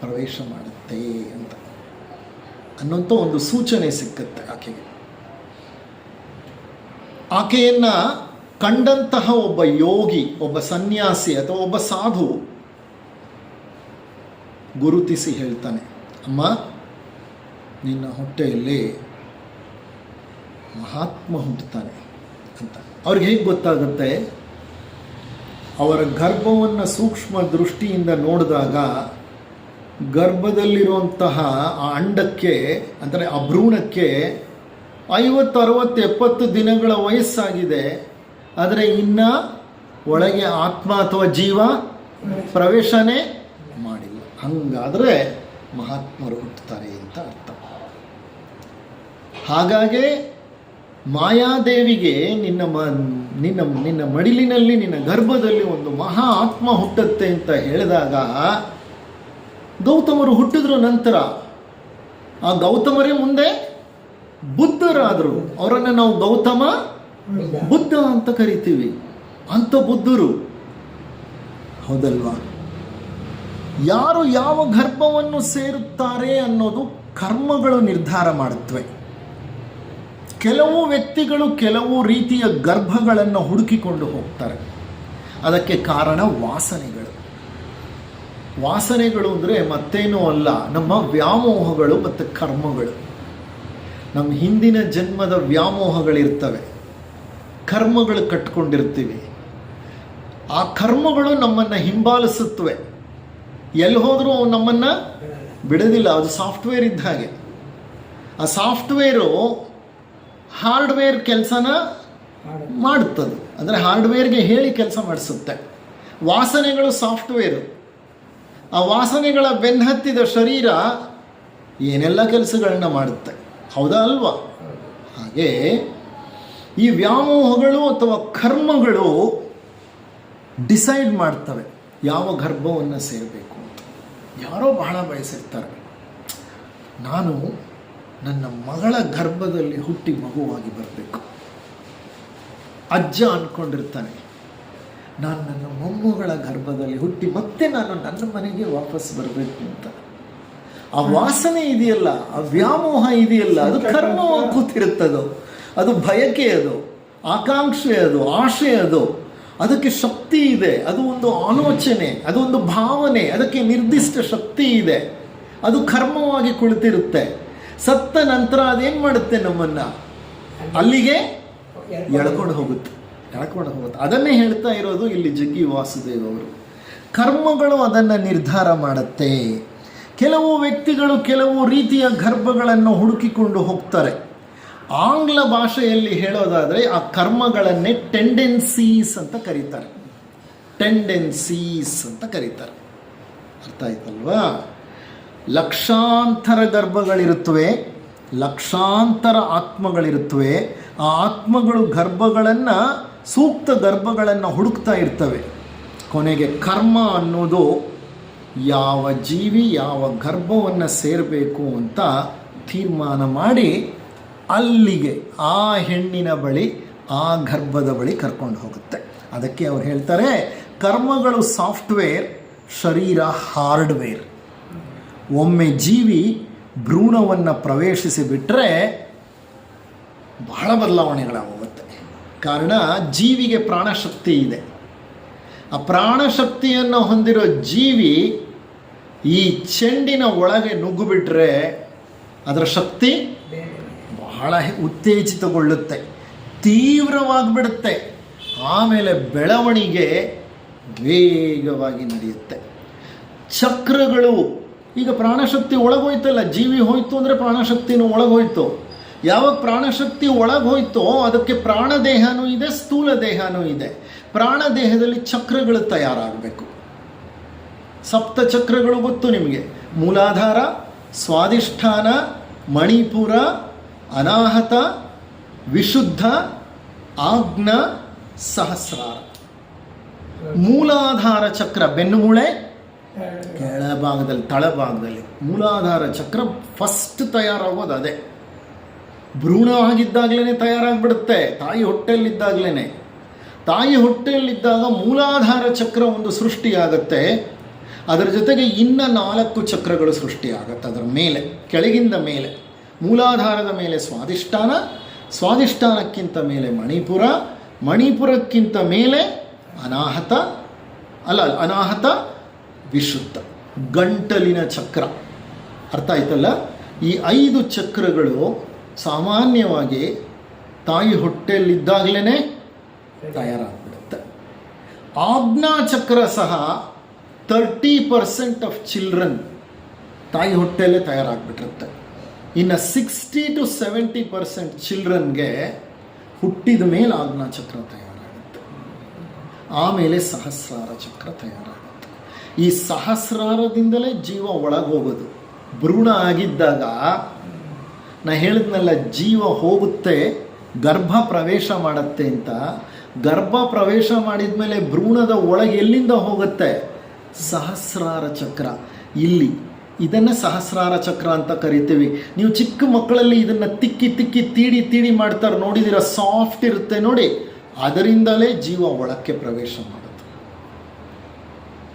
ಪ್ರವೇಶ ಮಾಡುತ್ತೆ ಅಂತ ಅನ್ನೋಂಥ ಒಂದು ಸೂಚನೆ ಸಿಕ್ಕತ್ತೆ ಆಕೆಗೆ. ಆಕೆಯನ್ನು ಕಂಡಂತಹ ಒಬ್ಬ ಯೋಗಿ, ಒಬ್ಬ ಸನ್ಯಾಸಿ ಅಥವಾ ಒಬ್ಬ ಸಾಧು ಗುರುತಿಸಿ ಹೇಳ್ತಾನೆ, ಅಮ್ಮ, ನಿನ್ನ ಹೊಟ್ಟೆಯಲ್ಲಿ ಮಹಾತ್ಮ ಹುಟ್ಟುತ್ತಾನೆ ಅಂತ. ಅವ್ರಿಗೆ ಹೇಗೆ ಗೊತ್ತಾಗುತ್ತೆ? ಅವರ ಗರ್ಭವನ್ನು ಸೂಕ್ಷ್ಮ ದೃಷ್ಟಿಯಿಂದ ನೋಡಿದಾಗ ಗರ್ಭದಲ್ಲಿರುವಂತಹ ಆ ಅಂಡಕ್ಕೆ, ಅಂದರೆ ಆ ಭ್ರೂಣಕ್ಕೆ 50, 60, 70 ದಿನಗಳ ವಯಸ್ಸಾಗಿದೆ. ಆದರೆ ಇನ್ನು ಒಳಗೆ ಆತ್ಮ ಅಥವಾ ಜೀವ ಪ್ರವೇಶನೇ ಮಾಡಿಲ್ಲ. ಹಾಗಾದರೆ ಮಹಾತ್ಮರು ಹುಟ್ಟುತ್ತಾರೆ ಅಂತ ಅರ್ಥ. ಹಾಗಾಗಿ ಮಾಯಾದೇವಿಗೆ ನಿನ್ನ ಮಡಿಲಿನಲ್ಲಿ, ನಿನ್ನ ಗರ್ಭದಲ್ಲಿ ಒಂದು ಮಹಾ ಆತ್ಮ ಹುಟ್ಟುತ್ತೆ ಅಂತ ಹೇಳಿದಾಗ ಗೌತಮರು ಹುಟ್ಟಿದ್ರು. ನಂತರ ಆ ಗೌತಮರೇ ಮುಂದೆ ಬುದ್ಧರಾದರು. ಅವರನ್ನು ನಾವು ಗೌತಮ ಬುದ್ಧ ಅಂತ ಕರಿತೀವಿ. ಅಂಥ ಬುದ್ಧರು, ಹೌದಲ್ವಾ? ಯಾರು ಯಾವ ಗರ್ಭವನ್ನು ಸೇರುತ್ತಾರೆ ಅನ್ನೋದು ಕರ್ಮಗಳು ನಿರ್ಧಾರ ಮಾಡುತ್ತವೆ. ಕೆಲವು ವ್ಯಕ್ತಿಗಳು ಕೆಲವು ರೀತಿಯ ಗರ್ಭಗಳನ್ನು ಹುಡುಕಿಕೊಂಡು ಹೋಗ್ತಾರೆ. ಅದಕ್ಕೆ ಕಾರಣ ವಾಸನೆಗಳು. ವಾಸನೆಗಳು ಅಂದರೆ ಮತ್ತೇನೂ ಅಲ್ಲ, ನಮ್ಮ ವ್ಯಾಮೋಹಗಳು ಮತ್ತು ಕರ್ಮಗಳು. ನಮ್ಮ ಹಿಂದಿನ ಜನ್ಮದ ವ್ಯಾಮೋಹಗಳಿರ್ತವೆ, ಕರ್ಮಗಳು ಕಟ್ಕೊಂಡಿರ್ತೀವಿ. ಆ ಕರ್ಮಗಳು ನಮ್ಮನ್ನು ಹಿಂಬಾಲಿಸುತ್ತವೆ. ಎಲ್ಲಿ ಹೋದರೂ ಅವು ನಮ್ಮನ್ನು ಬಿಡೋದಿಲ್ಲ. ಅದು ಸಾಫ್ಟ್ವೇರ್ ಇದ್ದ ಹಾಗೆ. ಆ ಸಾಫ್ಟ್ವೇರು ಹಾರ್ಡ್ವೇರ್ ಕೆಲಸನ ಮಾಡುತ್ತದೆ. ಅಂದರೆ ಹಾರ್ಡ್ವೇರ್ಗೆ ಹೇಳಿ ಕೆಲಸ ಮಾಡಿಸುತ್ತೆ. ವಾಸನೆಗಳು ಸಾಫ್ಟ್ವೇರು. ಆ ವಾಸನೆಗಳ ಬೆನ್ನಹತ್ತಿದ ಶರೀರ ಏನೆಲ್ಲ ಕೆಲಸಗಳನ್ನ ಮಾಡುತ್ತೆ, ಹೌದಾ ಅಲ್ವಾ? ಹಾಗೆ ಈ ವ್ಯಾಮೋಹಗಳು ಅಥವಾ ಕರ್ಮಗಳು ಡಿಸೈಡ್ ಮಾಡ್ತವೆ ಯಾವ ಗರ್ಭವನ್ನು ಸೇರಬೇಕು ಅಂತ. ಯಾರೋ ಬಹಳ ಬಯಸಿರ್ತಾರೆ, ನಾನು ನನ್ನ ಮಗಳ ಗರ್ಭದಲ್ಲಿ ಹುಟ್ಟಿ ಮಗುವಾಗಿ ಬರಬೇಕು. ಅಜ್ಜ ಅಂದ್ಕೊಂಡಿರ್ತಾನೆ, ನಾನು ನನ್ನ ಮೊಮ್ಮಗಳ ಗರ್ಭದಲ್ಲಿ ಹುಟ್ಟಿ ಮತ್ತೆ ನಾನು ನನ್ನ ಮನೆಗೆ ವಾಪಸ್ ಬರಬೇಕು ಅಂತ. ಆ ವಾಸನೆ ಇದೆಯಲ್ಲ, ಆ ವ್ಯಾಮೋಹ ಇದೆಯಲ್ಲ, ಅದು ಕರ್ಮವಾಗಿ ಕೂತಿರುತ್ತದು. ಅದು ಬಯಕೆ, ಅದು ಆಕಾಂಕ್ಷೆ, ಅದು ಆಶೆ, ಅದಕ್ಕೆ ಶಕ್ತಿ ಇದೆ. ಅದು ಒಂದು ಆಲೋಚನೆ, ಅದು ಒಂದು ಭಾವನೆ, ಅದಕ್ಕೆ ನಿರ್ದಿಷ್ಟ ಶಕ್ತಿ ಇದೆ. ಅದು ಕರ್ಮವಾಗಿ ಕುಳಿತಿರುತ್ತೆ. ಸತ್ತ ನಂತರ ಅದೇನು ಮಾಡುತ್ತೆ, ನಮ್ಮನ್ನು ಅಲ್ಲಿಗೆ ಎಳ್ಕೊಂಡು ಹೋಗುತ್ತೆ. ಅದನ್ನೇ ಹೇಳ್ತಾ ಇರೋದು ಇಲ್ಲಿ ಜಗ್ಗಿ ವಾಸುದೇವ್ ಅವರು. ಕರ್ಮಗಳು ಅದನ್ನು ನಿರ್ಧಾರ ಮಾಡುತ್ತೆ. ಕೆಲವು ವ್ಯಕ್ತಿಗಳು ಕೆಲವು ರೀತಿಯ ಗರ್ಭಗಳನ್ನು ಹುಡುಕಿಕೊಂಡು ಹೋಗ್ತಾರೆ. ಆಂಗ್ಲ ಭಾಷೆಯಲ್ಲಿ ಹೇಳೋದಾದರೆ ಆ ಕರ್ಮಗಳನ್ನೇ ಟೆಂಡೆನ್ಸೀಸ್ ಅಂತ ಕರೀತಾರೆ. ಅರ್ಥ ಆಯ್ತಲ್ವಾ? ಲಕ್ಷಾಂತರ ಗರ್ಭಗಳಿರುತ್ತವೆ, ಲಕ್ಷಾಂತರ ಆತ್ಮಗಳಿರುತ್ತವೆ. ಆ ಆತ್ಮಗಳು ಗರ್ಭಗಳನ್ನು, ಸೂಕ್ತ ಗರ್ಭಗಳನ್ನು ಹುಡುಕ್ತಾ ಇರ್ತವೆ. ಕೊನೆಗೆ ಕರ್ಮ ಅನ್ನೋದು ಯಾವ ಜೀವಿ ಯಾವ ಗರ್ಭವನ್ನು ಸೇರಬೇಕು ಅಂತ ತೀರ್ಮಾನ ಮಾಡಿ ಅಲ್ಲಿಗೆ ಆ ಹೆಣ್ಣಿನ ಬಳಿ, ಆ ಗರ್ಭದ ಬಳಿ ಕರ್ಕೊಂಡು ಹೋಗುತ್ತೆ. ಅದಕ್ಕೆ ಅವ್ರು ಹೇಳ್ತಾರೆ, ಕರ್ಮಗಳು ಸಾಫ್ಟ್ವೇರ್, ಶರೀರ ಹಾರ್ಡ್ವೇರ್. ಒಮ್ಮೆ ಜೀವಿ ಭ್ರೂಣವನ್ನು ಪ್ರವೇಶಿಸಿ ಬಿಟ್ಟರೆ ಬಹಳ ಬದಲಾವಣೆಗಳಾಗೋಗುತ್ತೆ. ಕಾರಣ ಜೀವಿಗೆ ಪ್ರಾಣಶಕ್ತಿ ಇದೆ. ಆ ಪ್ರಾಣಶಕ್ತಿಯನ್ನು ಹೊಂದಿರೋ ಜೀವಿ ಈ ಚೆಂಡಿನ ಒಳಗೆ ನುಗ್ಗಿಬಿಟ್ರೆ ಅದರ ಶಕ್ತಿ ಬಹಳ ಉತ್ತೇಜಿತಗೊಳ್ಳುತ್ತೆ, ತೀವ್ರವಾಗಿಬಿಡುತ್ತೆ. ಆಮೇಲೆ ಬೆಳವಣಿಗೆ ವೇಗವಾಗಿ ನಡೆಯುತ್ತೆ. ಚಕ್ರಗಳು, ಈಗ ಪ್ರಾಣಶಕ್ತಿ ಒಳಗೋಯ್ತಲ್ಲ, ಜೀವಿ ಹೋಯ್ತು ಅಂದರೆ ಪ್ರಾಣಶಕ್ತಿನೂ ಒಳಗೋಯ್ತು. ಯಾವಾಗ ಪ್ರಾಣಶಕ್ತಿ ಒಳಗೋಯ್ತೋ ಅದಕ್ಕೆ ಪ್ರಾಣದೇಹನೂ ಇದೆ, ಸ್ಥೂಲ ದೇಹನೂ ಇದೆ. ಪ್ರಾಣದೇಹದಲ್ಲಿ ಚಕ್ರಗಳು ತಯಾರಾಗಬೇಕು. ಸಪ್ತ ಚಕ್ರಗಳು ಗೊತ್ತು ನಿಮಗೆ: ಮೂಲಾಧಾರ, ಸ್ವಾಧಿಷ್ಠಾನ, ಮಣಿಪುರ, ಅನಾಹತ, ವಿಶುದ್ಧ, ಆಜ್ಞ, ಸಹಸ್ರಾರ. ಮೂಲಾಧಾರ ಚಕ್ರ ಬೆನ್ನುಮೂಳೆ ಕೆಳಭಾಗದಲ್ಲಿ, ತಳಭಾಗದಲ್ಲಿ ಮೂಲಾಧಾರ ಚಕ್ರ ಫಸ್ಟ್ ತಯಾರಾಗೋದು ಅದೇ. ಭ್ರೂಣ ಆಗಿದ್ದಾಗಲೇ ತಯಾರಾಗ್ಬಿಡುತ್ತೆ, ತಾಯಿ ಹೊಟ್ಟೆಯಲ್ಲಿದ್ದಾಗಲೇ. ತಾಯಿ ಹೊಟ್ಟೆಯಲ್ಲಿದ್ದಾಗ ಮೂಲಾಧಾರ ಚಕ್ರ ಒಂದು ಸೃಷ್ಟಿಯಾಗತ್ತೆ. ಅದರ ಜೊತೆಗೆ ಇನ್ನು 4 ಚಕ್ರಗಳು ಸೃಷ್ಟಿಯಾಗತ್ತೆ. ಅದರ ಮೇಲೆ, ಕೆಳಗಿಂದ ಮೇಲೆ ಮೂಲಾಧಾರದ ಮೇಲೆ ಸ್ವಾಧಿಷ್ಠಾನ, ಸ್ವಾಧಿಷ್ಠಾನಕ್ಕಿಂತ ಮೇಲೆ ಮಣಿಪುರ, ಮಣಿಪುರಕ್ಕಿಂತ ಮೇಲೆ ಅನಾಹತ, ಅನಾಹತ ವಿಶುದ್ಧ, ಗಂಟಲಿನ ಚಕ್ರ. ಅರ್ಥ ಆಯ್ತಲ್ಲ? ಈ 5 ಚಕ್ರಗಳು ಸಾಮಾನ್ಯವಾಗಿ ತಾಯಿ ಹೊಟ್ಟೆಯಲ್ಲಿದ್ದಾಗಲೇ ತಯಾರಾಗ್ಬಿಡುತ್ತೆ. ಆಜ್ಞಾಚಕ್ರ ಸಹ 30% ಆಫ್ ಚಿಲ್ಡ್ರನ್ ತಾಯಿ ಹೊಟ್ಟೆಯಲ್ಲೇ ತಯಾರಾಗ್ಬಿಟ್ಟಿರುತ್ತೆ. ಇನ್ನು 60 to 70% ಚಿಲ್ಡ್ರನ್ಗೆ ಹುಟ್ಟಿದ ಮೇಲೆ ಆಜ್ಞಾಚಕ್ರ ತಯಾರಾಗುತ್ತೆ. ಆಮೇಲೆ ಸಹಸ್ರಾರ ಚಕ್ರ ತಯಾರಾಗುತ್ತೆ. ಈ ಸಹಸ್ರಾರದಿಂದಲೇ ಜೀವ ಒಳಗೋಗೋದು. ಭ್ರೂಣ ಆಗಿದ್ದಾಗ ನಾ ಹೇಳಿದ್ನಲ್ಲ, ಜೀವ ಹೋಗುತ್ತೆ, ಗರ್ಭ ಪ್ರವೇಶ ಮಾಡುತ್ತೆ ಅಂತ. ಗರ್ಭ ಪ್ರವೇಶ ಮಾಡಿದ ಮೇಲೆ ಭ್ರೂಣದ ಒಳಗೆ ಎಲ್ಲಿಂದ ಹೋಗುತ್ತೆ? ಸಹಸ್ರಾರ ಚಕ್ರ. ಇಲ್ಲಿ ಇದನ್ನು ಸಹಸ್ರಾರ ಚಕ್ರ ಅಂತ ಕರಿತೀವಿ. ನೀವು ಚಿಕ್ಕ ಮಕ್ಕಳಲ್ಲಿ ಇದನ್ನು ತಿಕ್ಕಿ ತಿಕ್ಕಿ ತೀಡಿ ಮಾಡ್ತಾರೆ, ನೋಡಿದಿರ? ಸಾಫ್ಟ್ ಇರುತ್ತೆ ನೋಡಿ, ಅದರಿಂದಲೇ ಜೀವ ಒಳಕ್ಕೆ ಪ್ರವೇಶ ಮಾಡುತ್ತೆ.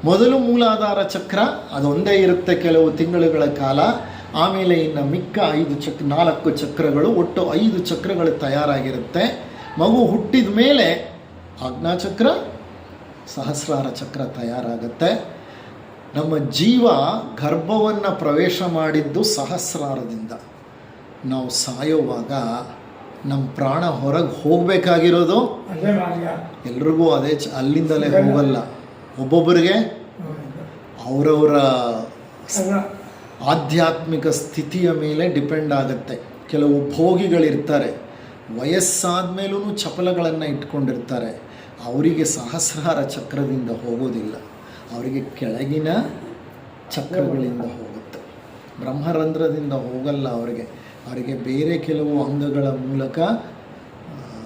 ಮೊದಲು ಮೂಲಾಧಾರ ಚಕ್ರ ಅದೊಂದೇ ಇರುತ್ತೆ ಕೆಲವು ತಿಂಗಳುಗಳ ಕಾಲ. ಆಮೇಲೆ ಇನ್ನು ಮಿಕ್ಕ 4 ಚಕ್ರಗಳು, ಒಟ್ಟು 5 ಚಕ್ರಗಳು ತಯಾರಾಗಿರುತ್ತೆ. ಮಗು ಹುಟ್ಟಿದ ಮೇಲೆ ಆಜ್ಞಾಚಕ್ರ, ಸಹಸ್ರಾರ ಚಕ್ರ ತಯಾರಾಗುತ್ತೆ. ನಮ್ಮ ಜೀವ ಗರ್ಭವನ್ನು ಪ್ರವೇಶ ಮಾಡಿದ್ದು ಸಹಸ್ರಾರದಿಂದ. ನಾವು ಸಾಯೋವಾಗ ನಮ್ಮ ಪ್ರಾಣ ಹೊರಗೆ ಹೋಗಬೇಕಾಗಿರೋದು ಎಲ್ರಿಗೂ ಅದೇ, ಅಲ್ಲಿಂದಲೇ ಹೋಗಲ್ಲ. ಒಬ್ಬೊಬ್ಬರಿಗೆ ಅವರವರ ಆಧ್ಯಾತ್ಮಿಕ ಸ್ಥಿತಿಯ ಮೇಲೆ ಡಿಪೆಂಡ್ ಆಗುತ್ತೆ. ಕೆಲವು ಭೋಗಿಗಳಿರ್ತಾರೆ, ವಯಸ್ಸಾದ ಮೇಲೂ ಚಪಲಗಳನ್ನು ಇಟ್ಕೊಂಡಿರ್ತಾರೆ, ಅವರಿಗೆ ಸಹಸ್ರಾರ ಚಕ್ರದಿಂದ ಹೋಗೋದಿಲ್ಲ, ಅವರಿಗೆ ಕೆಳಗಿನ ಚಕ್ರಗಳಿಂದ ಹೋಗುತ್ತೆ, ಬ್ರಹ್ಮರಂಧ್ರದಿಂದ ಹೋಗಲ್ಲ ಅವರಿಗೆ ಬೇರೆ ಕೆಲವು ಅಂಗಗಳ ಮೂಲಕ